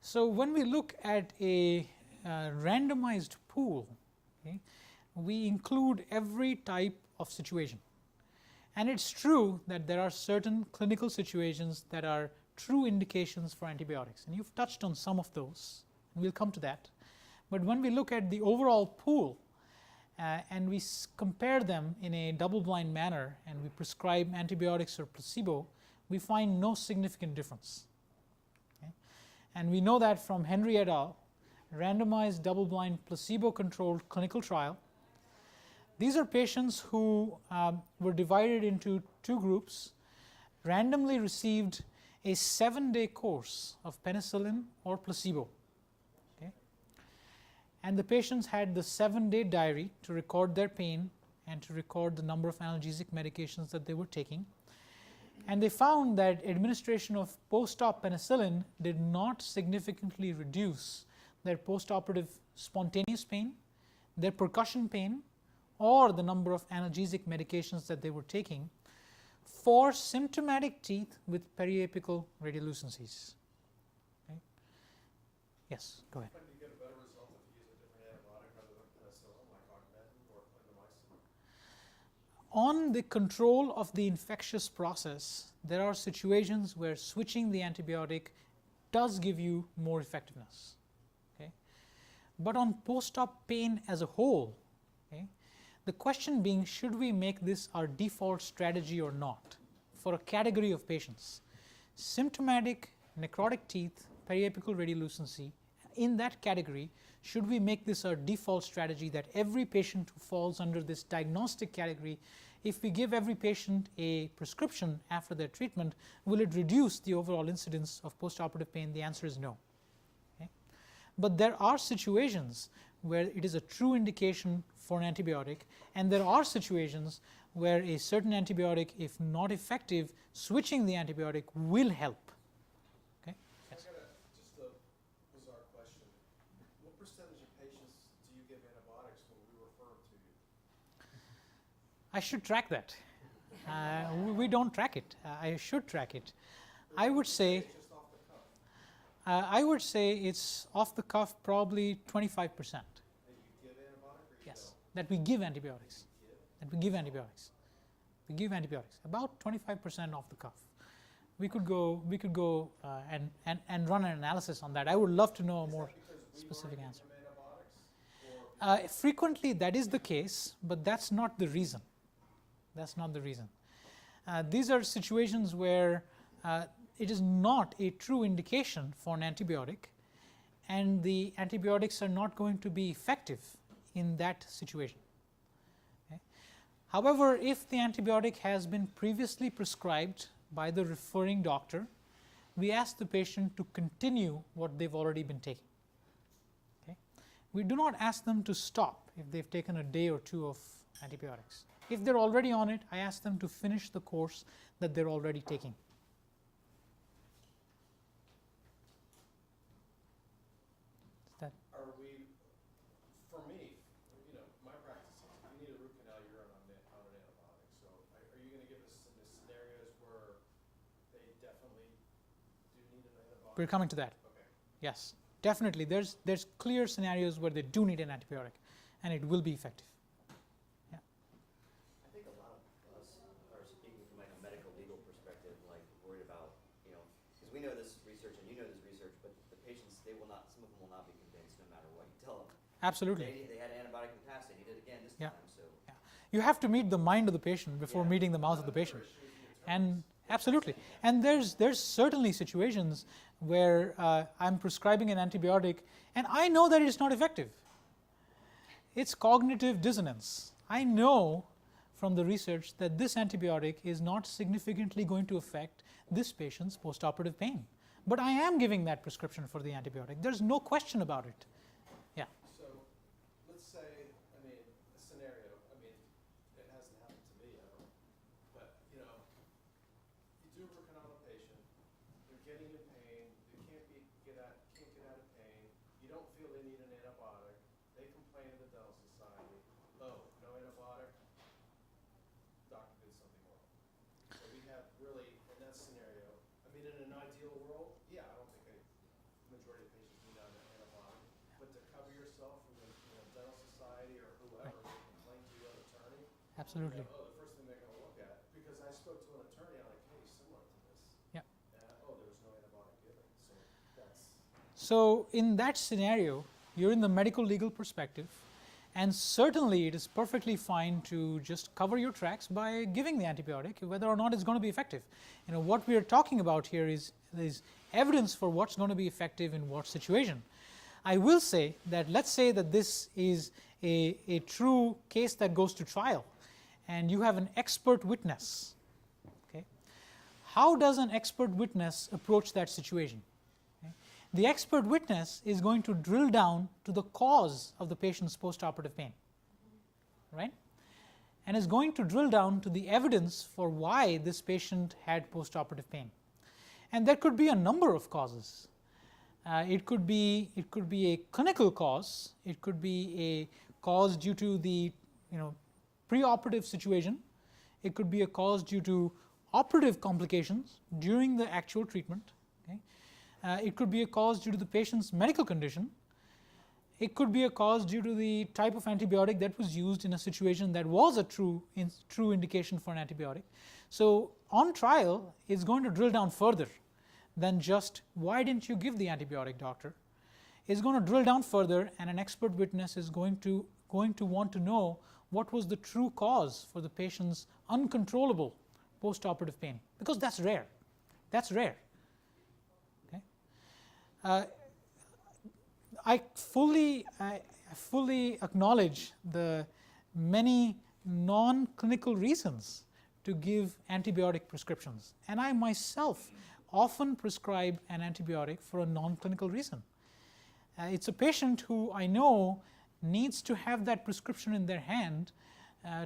So when we look at a randomized pool, okay, we include every type of situation. And it's true that there are certain clinical situations that are true indications for antibiotics. And you've touched on some of those, and we'll come to that. But when we look at the overall pool and we compare them in a double-blind manner and we prescribe antibiotics or placebo, we find no significant difference. Okay? And we know that from Henry et al., randomized double-blind placebo-controlled clinical trial. These are patients who were divided into two groups, randomly received a 7-day course of penicillin or placebo. Okay? And the patients had the 7-day diary to record their pain and to record the number of analgesic medications that they were taking. And they found that administration of post-op penicillin did not significantly reduce their post-operative spontaneous pain, their percussion pain, or the number of analgesic medications that they were taking for symptomatic teeth with periapical radiolucencies. Okay? Yes, go ahead. When do you get a better result if you use a different antibiotic rather than penicillin, like augmentin or clindamycin? On the control of the infectious process, there are situations where switching the antibiotic does give you more effectiveness. Okay? But on post-op pain as a whole, okay, the question being, should we make this our default strategy or not for a category of patients? Symptomatic necrotic teeth, periapical radiolucency, in that category, should we make this our default strategy that every patient who falls under this diagnostic category, if we give every patient a prescription after their treatment, will it reduce the overall incidence of postoperative pain? The answer is no. Okay? But there are situations where it is a true indication for an antibiotic, and there are situations where a certain antibiotic, if not effective, switching the antibiotic will help. Okay? Yes. I got just a bizarre question. What percentage of patients do you give antibiotics when we refer them to you? I should track that. We don't track it. I should track it. I would say It's just off the cuff. I would say it's off the cuff, probably 25%. That you give antibiotic or you Yes, don't? that we give antibiotics. That we give antibiotics. We give antibiotics about 25% off the cuff. We could go and run an analysis on that. I would love to know a more specific answer. Frequently that is the case, but that's not the reason. That's not the reason. These are situations where it is not a true indication for an antibiotic, and the antibiotics are not going to be effective in that situation. Okay? However, if the antibiotic has been previously prescribed by the referring doctor, we ask the patient to continue what they've already been taking. Okay? We do not ask them to stop if they've taken a day or two of antibiotics. If they're already on it, I ask them to finish the course that they're already taking. We're coming to that. Okay. Yes, definitely. There's clear scenarios where they do need an antibiotic, and it will be effective. Yeah. I think a lot of us are speaking from like a medical legal perspective, like worried about, because we know this research and you know this research, but the patients, some of them will not be convinced no matter what you tell them. Absolutely. They had an antibiotic in the past, they need it again this Yeah. time, so. Yeah. You have to meet the mind of the patient before Yeah. meeting the mouth of the patient. And absolutely. And there's certainly situations where I'm prescribing an antibiotic and I know that it's not effective. It's cognitive dissonance. I know from the research that this antibiotic is not significantly going to affect this patient's postoperative pain. But I am giving that prescription for the antibiotic. There's no question about it. Yeah. So, let's say, a scenario, it hasn't happened to me ever, but, you do a root canal on a patient, they're getting in pain, they can't get out of pain, you don't feel they need an antibiotic, they complain to the dental society, oh, no antibiotic, doctor did something wrong. So we have really, in that scenario, in an ideal world, yeah, I don't think the majority of patients need an antibiotic, but to cover yourself from the dental society or whoever, they complain to your attorney. Absolutely. Oh, the first thing they're going to look at, because I spoke to an attorney on a case similar to this. Yeah. Oh, there was no antibiotic given, so that's. So in that scenario, you're in the medical legal perspective, and certainly it is perfectly fine to just cover your tracks by giving the antibiotic, whether or not it's going to be effective. What we are talking about here is evidence for what's going to be effective in what situation. I will say that, let's say that this is a true case that goes to trial, and you have an expert witness. Okay? How does an expert witness approach that situation? Okay? The expert witness is going to drill down to the cause of the patient's postoperative pain, right? And is going to drill down to the evidence for why this patient had postoperative pain. And there could be a number of causes. It could be a clinical cause. It could be a cause due to the preoperative situation. It could be a cause due to operative complications during the actual treatment. Okay? It could be a cause due to the patient's medical condition. It could be a cause due to the type of antibiotic that was used in a situation that was a true indication for an antibiotic. So on trial, it's going to drill down further than just, why didn't you give the antibiotic, doctor? It's going to drill down further, and an expert witness is going to want to know what was the true cause for the patient's uncontrollable postoperative pain, because that's rare. That's rare. Okay? I fully acknowledge the many non-clinical reasons to give antibiotic prescriptions, and I myself often prescribe an antibiotic for a non-clinical reason. It's a patient who I know needs to have that prescription in their hand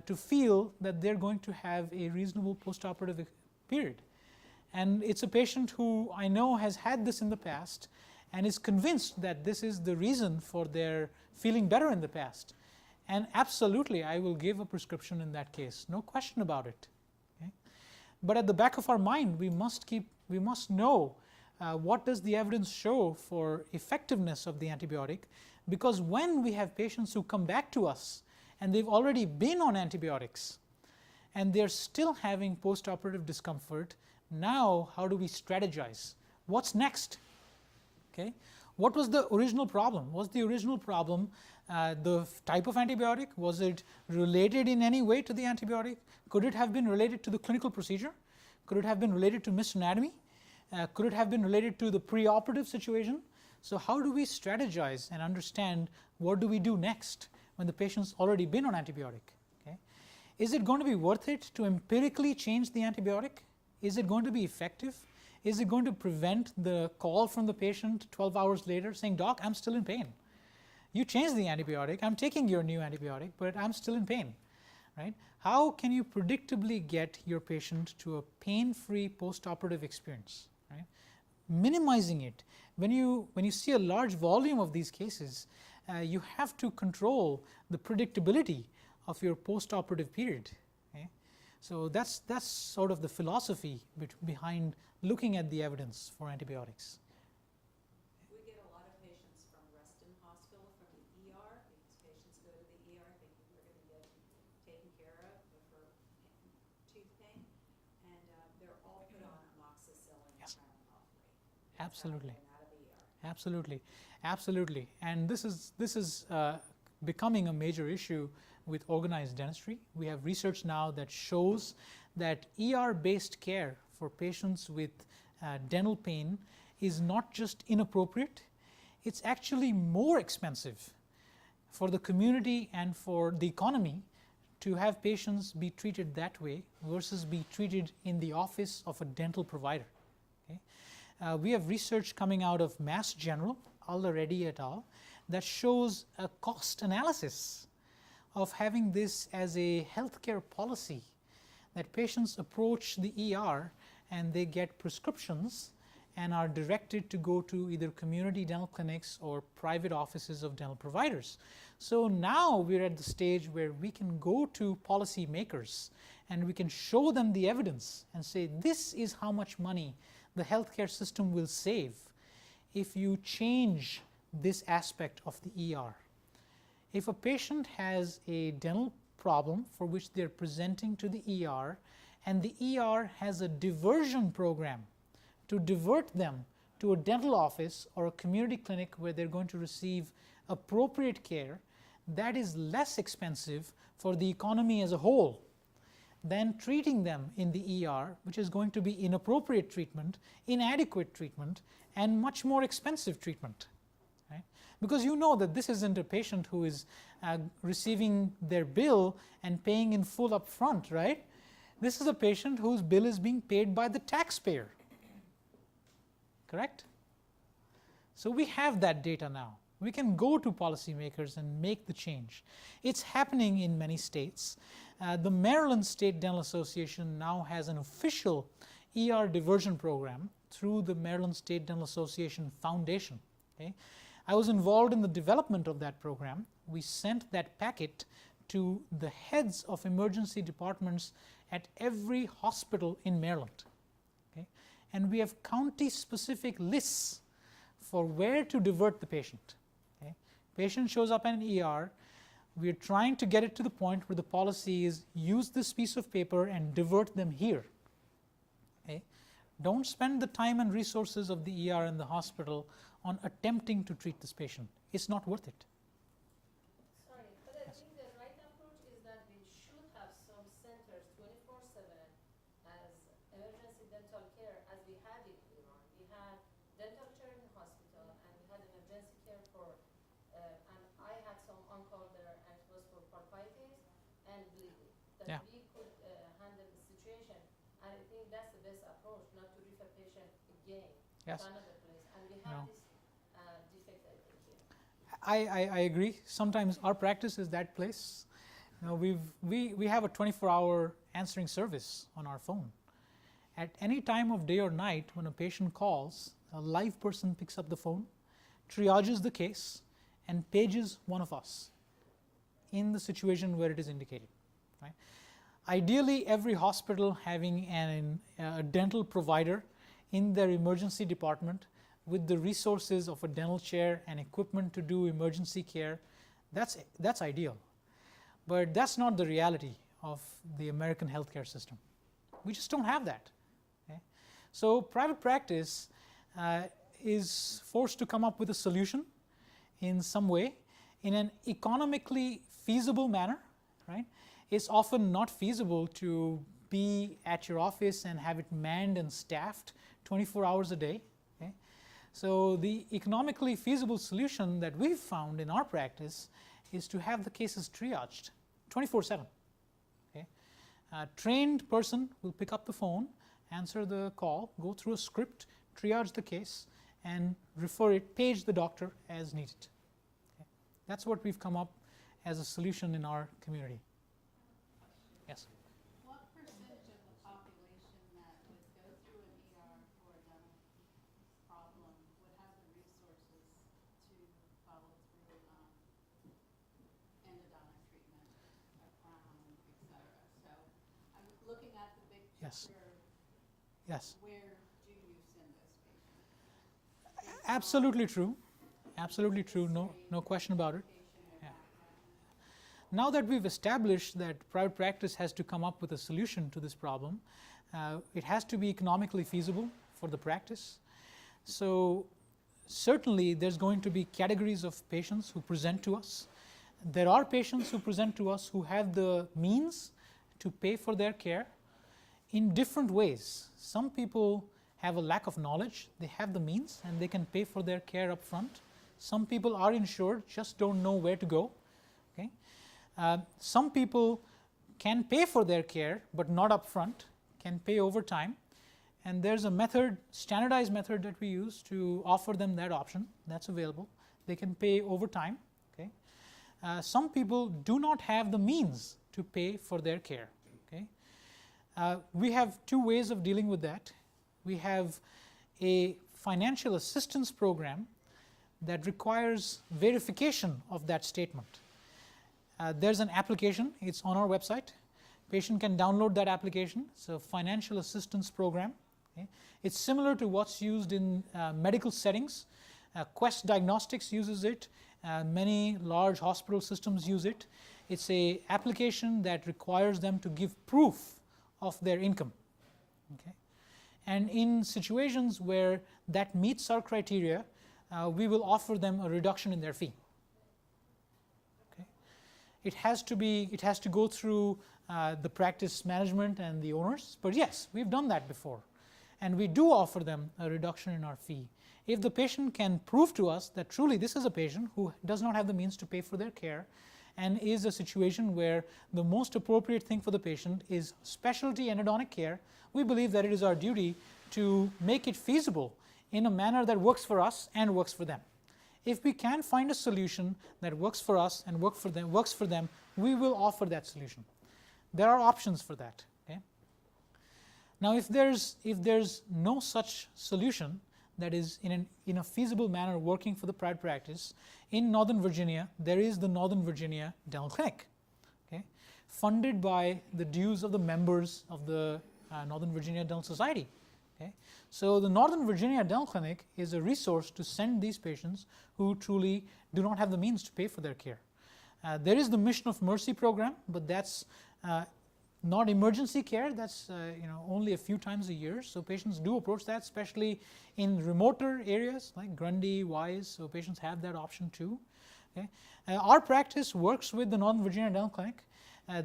to feel that they're going to have a reasonable postoperative period. And it's a patient who I know has had this in the past and is convinced that this is the reason for their feeling better in the past. And absolutely, I will give a prescription in that case, no question about it. Okay? But at the back of our mind, we must know what does the evidence show for effectiveness of the antibiotic, because when we have patients who come back to us and they've already been on antibiotics and they're still having postoperative discomfort, now how do we strategize? What's next? Okay? What was the original problem? Was the original problem the type of antibiotic? Was it related in any way to the antibiotic? Could it have been related to the clinical procedure? Could it have been related to missed anatomy? Could it have been related to the preoperative situation? So how do we strategize and understand what do we do next when the patient's already been on antibiotic? Okay? Is it going to be worth it to empirically change the antibiotic? Is it going to be effective? Is it going to prevent the call from the patient 12 hours later saying, "Doc, I'm still in pain. You changed the antibiotic, I'm taking your new antibiotic, but I'm still in pain." Right? How can you predictably get your patient to a pain-free postoperative experience? Right? Minimizing it. When you see a large volume of these cases, you have to control the predictability of your postoperative period. Okay? So that's sort of the philosophy behind looking at the evidence for antibiotics. amoxicillin Yes. and try them operate. Absolutely. That's how I get 'em out of ER. Absolutely, absolutely. And this is becoming a major issue with organized dentistry. We have research now that shows that ER-based care for patients with dental pain is not just inappropriate, it's actually more expensive for the community and for the economy to have patients be treated that way versus be treated in the office of a dental provider. Okay? We have research coming out of Mass General, Al-Reddy et al., that shows a cost analysis of having this as a healthcare policy, that patients approach the ER and they get prescriptions and are directed to go to either community dental clinics or private offices of dental providers. So now we're at the stage where we can go to policy makers and we can show them the evidence and say, this is how much money the healthcare system will save if you change this aspect of the ER. If a patient has a dental problem for which they're presenting to the ER and the ER has a diversion program to divert them to a dental office or a community clinic where they're going to receive appropriate care, that is less expensive for the economy as a whole than treating them in the ER, which is going to be inappropriate treatment, inadequate treatment, and much more expensive treatment. Right? Because you know that this isn't a patient who is receiving their bill and paying in full up front, right? This is a patient whose bill is being paid by the taxpayer. Correct? So we have that data now. We can go to policymakers and make the change. It's happening in many states. The Maryland State Dental Association now has an official ER diversion program through the Maryland State Dental Association Foundation. Okay? I was involved in the development of that program. We sent that packet to the heads of emergency departments at every hospital in Maryland. Okay? And we have county-specific lists for where to divert the patient. Okay? Patient shows up in an ER. We're trying to get it to the point where the policy is use this piece of paper and divert them here. Okay? Don't spend the time and resources of the ER and the hospital on attempting to treat this patient. It's not worth it. Sorry, but I think the right approach is that we should have some centers 24/7 as emergency dental care as we had in Iran. We had dental care in the hospital and we had emergency care for, and I had some on-call there and it was for pulpitis and bleeding. That Yeah. we could handle the situation, and I think that's the best approach, not to refer patient again Yes. to another place. And we No. have this defect, I think, here. I agree. Sometimes our practice is that place. You know, we have a 24-hour answering service on our phone. At any time of day or night when a patient calls, a live person picks up the phone, triages the case, and pages one of us in the situation where it is indicated. Right? Ideally, every hospital having a dental provider in their emergency department with the resources of a dental chair and equipment to do emergency care, that's ideal. But that's not the reality of the American healthcare system. We just don't have that. Okay? So private practice is forced to come up with a solution in some way in an economically feasible manner. Right? It's often not feasible to be at your office and have it manned and staffed 24 hours a day. Okay? So the economically feasible solution that we've found in our practice is to have the cases triaged 24/7. Okay? A trained person will pick up the phone, answer the call, go through a script, triage the case, and refer it, page the doctor as needed. Okay? That's what we've come up as a solution in our community. Yes? What percentage of the population that would go through an ER for a dental problem would have the resources to follow through endodontic treatment, a crown, et cetera? So I'm looking at the big Yes. picture. Yes. Where do you send those patients? Absolutely true. Absolutely true. No question about it. Patient or Yeah. background. now that we've established that private practice has to come up with a solution to this problem, it has to be economically feasible for the practice. So certainly there's going to be categories of patients who present to us. There are patients who present to us who have the means to pay for their care in different ways. Some people have a lack of knowledge, they have the means and they can pay for their care up front. Some people are insured, just don't know where to go. Okay? Some people can pay for their care but not up front, can pay over time, and there's a method, standardized method that we use to offer them that option. That's available. They can pay over time. Okay? Some people do not have the means to pay for their care. Okay? We have two ways of dealing with that. We have a financial assistance program that requires verification of that statement. There's an application, it's on our website. Patient can download that application. It's a financial assistance program. Okay? It's similar to what's used in medical settings. Quest Diagnostics uses it. Many large hospital systems use it. It's an application that requires them to give proof of their income. Okay? And in situations where that meets our criteria, we will offer them a reduction in their fee. Okay? It has to go through the practice management and the owners, but yes, we've done that before. And we do offer them a reduction in our fee. If the patient can prove to us that truly this is a patient who does not have the means to pay for their care and is a situation where the most appropriate thing for the patient is specialty endodontic care, we believe that it is our duty to make it feasible in a manner that works for us and works for them. If we can find a solution that works for us and works for them, we will offer that solution. There are options for that. Okay? Now, if there's no such solution that is in a feasible manner working for the private practice, in Northern Virginia, there is the Northern Virginia Dental Clinic, okay, funded by the dues of the members of the Northern Virginia Dental Society. Okay. So the Northern Virginia Dental Clinic is a resource to send these patients who truly do not have the means to pay for their care. There is the Mission of Mercy program, but that's not emergency care. That's only a few times a year. So patients do approach that, especially in remoter areas like Grundy, Wise. So patients have that option too. Okay. Our practice works with the Northern Virginia Dental Clinic.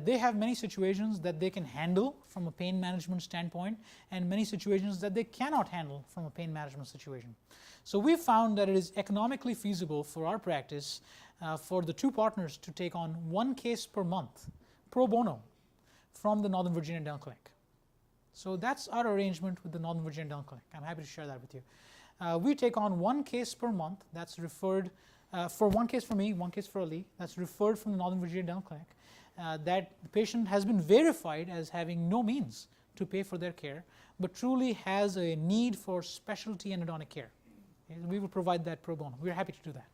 They have many situations that they can handle from a pain management standpoint and many situations that they cannot handle from a pain management situation. So we found that it is economically feasible for our practice for the two partners to take on one case per month pro bono from the Northern Virginia Dental Clinic. So that's our arrangement with the Northern Virginia Dental Clinic. I'm happy to share that with you. We take on one case per month that's referred for one case for me, one case for Ali, that's referred from the Northern Virginia Dental Clinic. That the patient has been verified as having no means to pay for their care, but truly has a need for specialty endodontic care. Okay, we will provide that pro bono. We're happy to do that.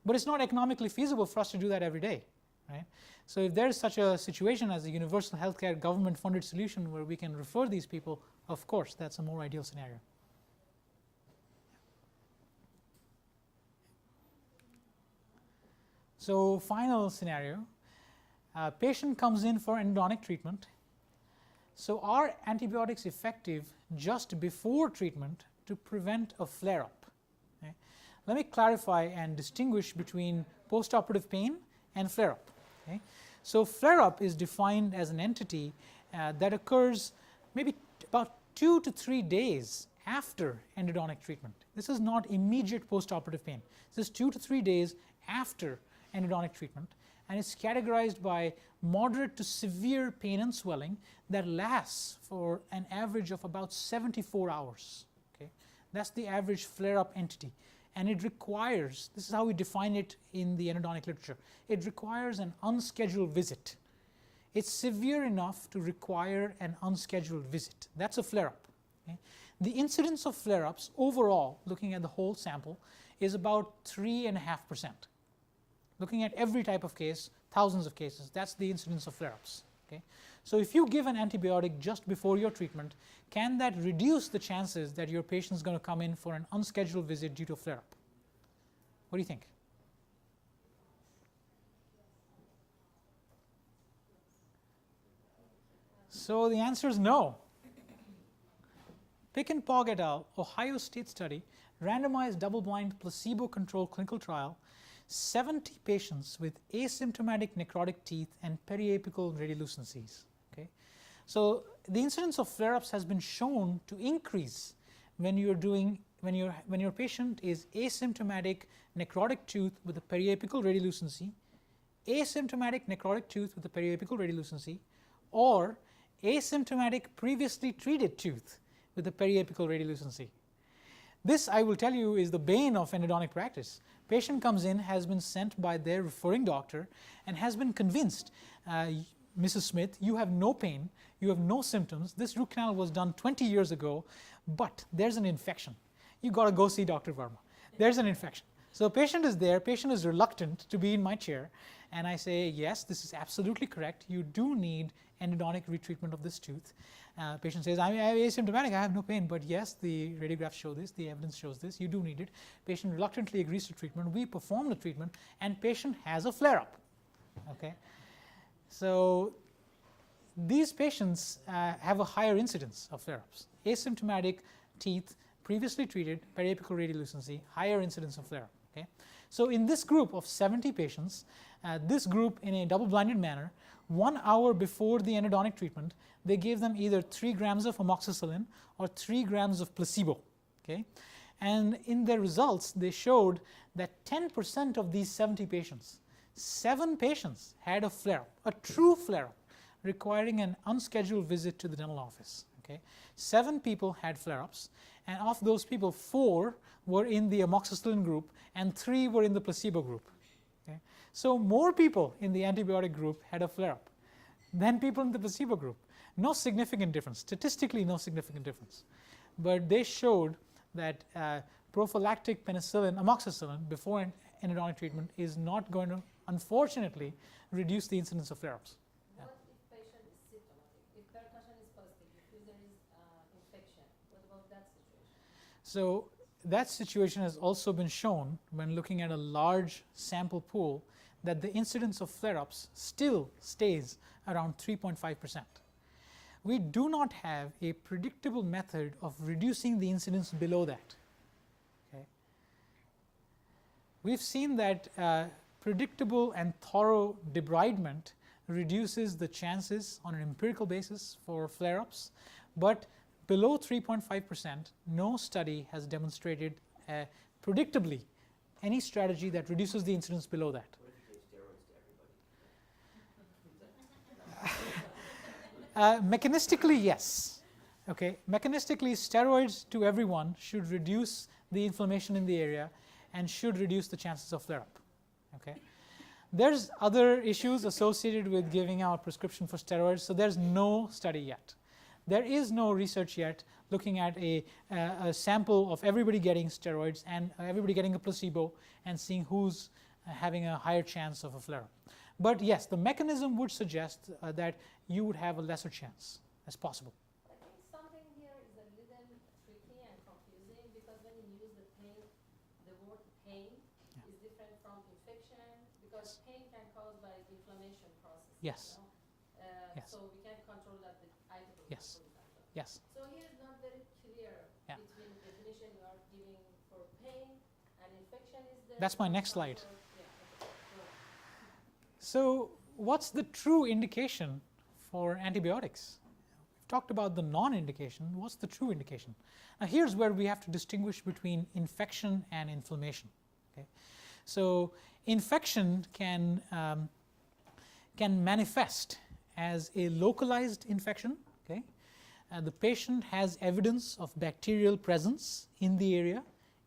But it's not economically feasible for us to do that every day. Right? So if there is such a situation as a universal healthcare government-funded solution where we can refer these people, of course, that's a more ideal scenario. So final scenario. Patient comes in for endodontic treatment. So are antibiotics effective just before treatment to prevent a flare-up? Okay. Let me clarify and distinguish between postoperative pain and flare-up. Okay. So flare-up is defined as an entity that occurs maybe about 2 to 3 days after endodontic treatment. This is not immediate postoperative pain. This is 2 to 3 days after endodontic treatment. And it's categorized by moderate to severe pain and swelling that lasts for an average of about 74 hours. Okay? That's the average flare-up entity. And it requires, this is how we define it in the endodontic literature, it requires an unscheduled visit. It's severe enough to require an unscheduled visit. That's a flare-up. Okay? The incidence of flare-ups overall, looking at the whole sample, is about 3.5%. Looking at every type of case, thousands of cases, that's the incidence of flare-ups. Okay? So if you give an antibiotic just before your treatment, can that reduce the chances that your patient is going to come in for an unscheduled visit due to a flare-up? What do you think? So the answer is no. Pick and Pog et al., Ohio State study, randomized double-blind placebo-controlled clinical trial, 70 patients with asymptomatic necrotic teeth and periapical radiolucencies. Okay? So the incidence of flare-ups has been shown to increase when your patient is asymptomatic necrotic tooth with a periapical radiolucency, asymptomatic necrotic tooth with a periapical radiolucency, or asymptomatic previously treated tooth with a periapical radiolucency. This, I will tell you, is the bane of endodontic practice. Patient comes in, has been sent by their referring doctor, and has been convinced, Mrs. Smith, you have no pain, you have no symptoms, this root canal was done 20 years ago, but there's an infection. You got to go see Dr. Verma. There's an infection. So patient is there, patient is reluctant to be in my chair, and I say, yes, this is absolutely correct, you do need endodontic retreatment of this tooth. Patient says, I'm asymptomatic, I have no pain, but yes, the radiographs show this, the evidence shows this, you do need it. Patient reluctantly agrees to treatment, we perform the treatment, and patient has a flare-up. Okay? So these patients have a higher incidence of flare-ups. Asymptomatic teeth, previously treated, periapical radiolucency, higher incidence of flare-up. Okay? So in this group of 70 patients, this group in a double-blinded manner, 1 hour before the endodontic treatment, they gave them either 3 grams of amoxicillin or 3 grams of placebo. Okay? And in their results, they showed that 10% of these 70 patients, 7 patients had a flare-up, a true flare-up, requiring an unscheduled visit to the dental office. Okay? 7 people had flare-ups, and of those people, 4 were in the amoxicillin group and 3 were in the placebo group. Okay? So more people in the antibiotic group had a flare-up than people in the placebo group. No significant difference, statistically no significant difference. But they showed that prophylactic penicillin, amoxicillin, before endodontic treatment is not going to, unfortunately, reduce the incidence of flare-ups. What if patient is symptomatic? If percussion is positive, if there is infection, what about that situation? So that situation has also been shown when looking at a large sample pool that the incidence of flare-ups still stays around 3.5%. We do not have a predictable method of reducing the incidence below that. Okay? We've seen that predictable and thorough debridement reduces the chances on an empirical basis for flare-ups, but below 3.5%, no study has demonstrated predictably any strategy that reduces the incidence below that. What if you gave steroids to everybody? Mechanistically, yes. Okay, mechanistically, steroids to everyone should reduce the inflammation in the area and should reduce the chances of flare-up. Okay, there's other issues associated with giving out prescription for steroids, so there's no study yet. There is no research yet looking at a sample of everybody getting steroids and everybody getting a placebo and seeing who's having a higher chance of a flare-up. But yes, the mechanism would suggest that you would have a lesser chance as possible. I think something here is a little tricky and confusing because when you use the pain, the word pain is different from infection because pain can cause by inflammation process. Yes. You know? Yes. So we can control that with ibuprofen, Yes. for example. Yes. So here is not very clear Yeah. between the definition you are giving for pain and infection is there. That's my next slide. Yeah, okay. Go. So what's the true indication for antibiotics? We've talked about the non-indication. What's the true indication? Now here's where we have to distinguish between infection and inflammation. Okay? So infection can manifest as a localized infection. Okay? The patient has evidence of bacterial presence in the area,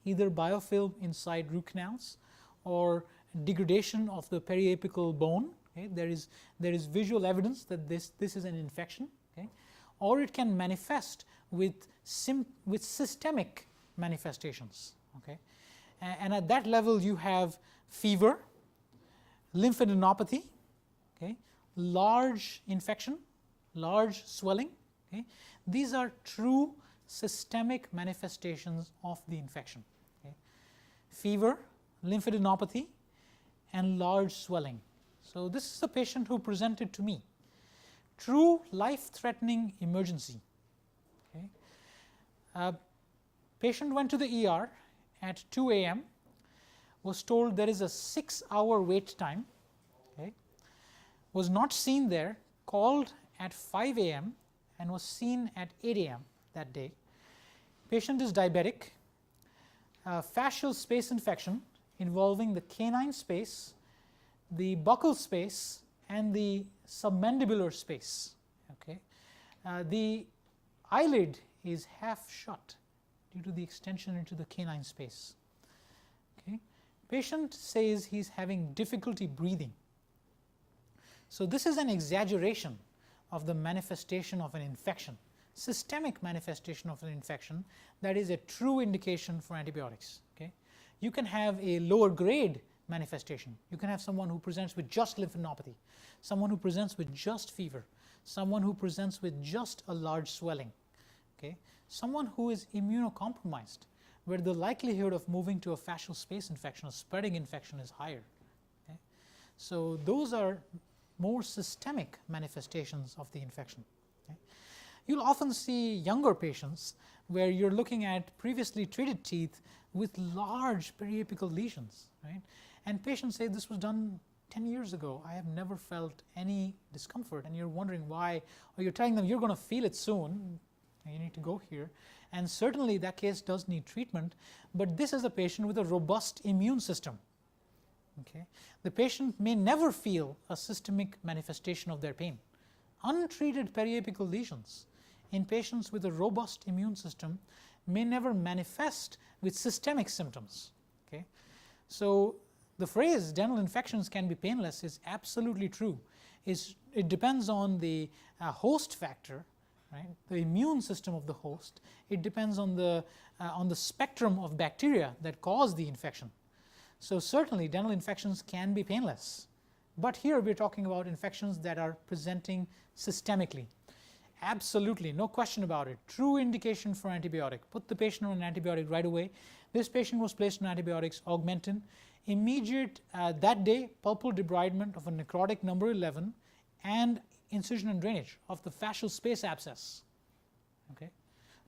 either biofilm inside root canals or degradation of the periapical bone. Okay? There is visual evidence that this is an infection. Okay? Or it can manifest with systemic manifestations. Okay? And at that level you have fever, lymphadenopathy, okay? Large infection, large swelling. Okay? These are true systemic manifestations of the infection. Okay? Fever, lymphadenopathy, and large swelling. So this is a patient who presented to me. true life-threatening emergency. Okay. Patient went to the ER at 2 a.m., was told there is a 6-hour wait time, okay, was not seen there, called at 5 a.m. and was seen at 8 a.m. that day. Patient is diabetic, fascial space infection involving the canine space, the buccal space, and the submandibular space. Okay. The eyelid is half shut due to the extension into the canine space. Okay. Patient says he's having difficulty breathing. So this is an exaggeration of the manifestation of an infection, systemic manifestation of an infection that is a true indication for antibiotics. Okay. You can have a lower grade manifestation. You can have someone who presents with just lymphadenopathy, someone who presents with just fever, someone who presents with just a large swelling, okay, someone who is immunocompromised, where the likelihood of moving to a fascial space infection or spreading infection is higher. Okay. So those are more systemic manifestations of the infection. Okay. You'll often see younger patients where you're looking at previously treated teeth with large periapical lesions, right? And patients say this was done 10 years ago. I have never felt any discomfort, and you're wondering why, or you're telling them you're going to feel it soon, and you need to go here. And certainly that case does need treatment, but this is a patient with a robust immune system. Okay. The patient may never feel a systemic manifestation of their pain. Untreated periapical lesions in patients with a robust immune system may never manifest with systemic symptoms. Okay. So the phrase dental infections can be painless is absolutely true. It depends on the host factor, right? The immune system of the host. It depends on the spectrum of bacteria that cause the infection. So certainly dental infections can be painless, but here we're talking about infections that are presenting systemically. Absolutely, no question about it. True indication for antibiotic. Put the patient on an antibiotic right away. This patient was placed on antibiotics, Augmentin. Immediate, that day, pulpal debridement of a necrotic number 11 and incision and drainage of the fascial space abscess. Okay.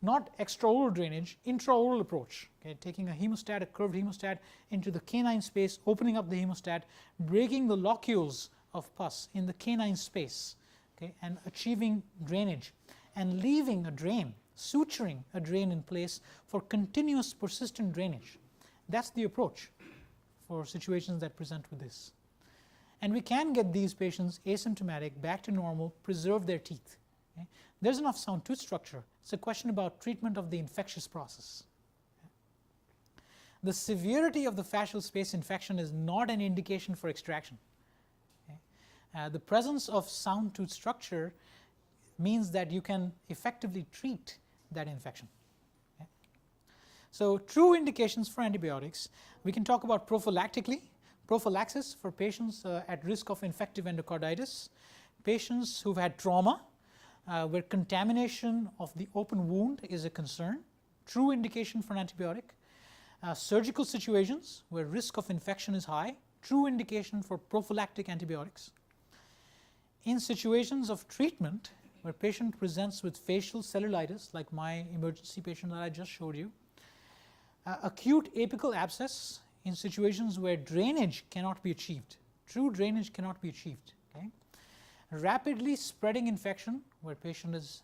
Not extraoral drainage, intraoral approach. Okay. Taking a hemostat, a curved hemostat into the canine space, opening up the hemostat, breaking the locules of pus in the canine space, okay, and achieving drainage, and leaving a drain, suturing a drain in place for continuous persistent drainage. That's the approach for situations that present with this. And we can get these patients asymptomatic, back to normal, preserve their teeth. Okay. There's enough sound tooth structure. It's a question about treatment of the infectious process. Okay. The severity of the fascial space infection is not an indication for extraction. Okay. The presence of sound tooth structure means that you can effectively treat that infection. Okay. So true indications for antibiotics, we can talk about prophylactically. Prophylaxis for patients at risk of infective endocarditis, patients who've had trauma, where contamination of the open wound is a concern, true indication for an antibiotic. Surgical situations where risk of infection is high, true indication for prophylactic antibiotics. In situations of treatment where patient presents with facial cellulitis, like my emergency patient that I just showed you, acute apical abscess in situations where drainage cannot be achieved, true drainage cannot be achieved. Okay. Rapidly spreading infection where patient is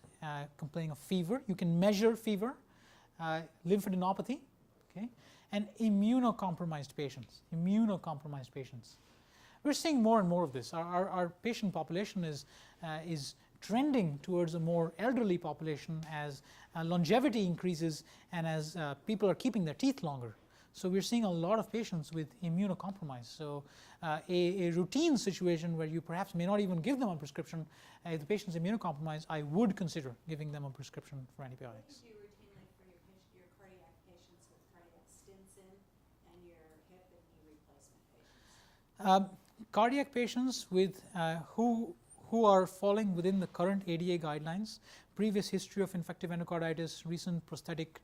complaining of fever, you can measure fever, lymphadenopathy, okay, and immunocompromised patients. We're seeing more and more of this. Our patient population is trending towards a more elderly population as longevity increases and as people are keeping their teeth longer. So we're seeing a lot of patients with immunocompromise. So a routine situation where you perhaps may not even give them a prescription, if the patient's immunocompromised, I would consider giving them a prescription for antibiotics. What do you do routinely for your cardiac patients with cardiac stents in and your hip and knee replacement patients? Cardiac patients with who are falling within the current ADA guidelines, previous history of infective endocarditis, recent prosthetic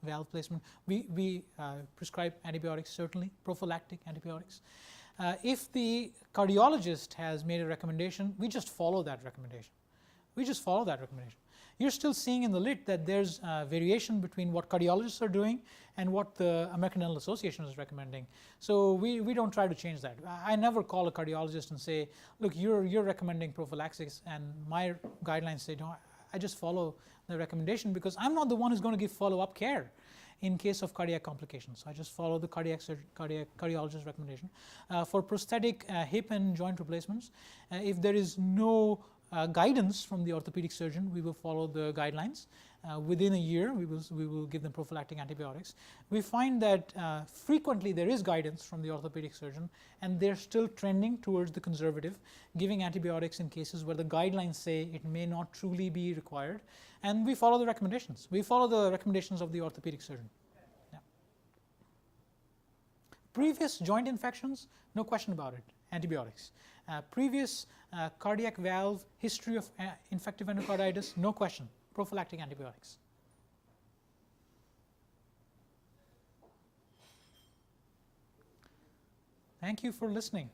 valve placement, we prescribe antibiotics, certainly prophylactic antibiotics. If the cardiologist has made a recommendation, we just follow that recommendation. We just follow that recommendation. You're still seeing in the lit that there's variation between what cardiologists are doing and what the American Dental Association is recommending. So we don't try to change that. I never call a cardiologist and say, look, you're recommending prophylaxis, and my guidelines say, no, I just follow the recommendation because I'm not the one who's going to give follow-up care in case of cardiac complications. I just follow the cardiologist recommendation. For prosthetic hip and joint replacements, if there is no guidance from the orthopedic surgeon, we will follow the guidelines. Within a year, we will give them prophylactic antibiotics. We find that frequently there is guidance from the orthopedic surgeon, and they're still trending towards the conservative, giving antibiotics in cases where the guidelines say it may not truly be required, and we follow the recommendations. We follow the recommendations of the orthopedic surgeon. Yeah. Previous joint infections, no question about it, antibiotics. Previous cardiac valve, history of infective endocarditis, no question, prophylactic antibiotics. Thank you for listening.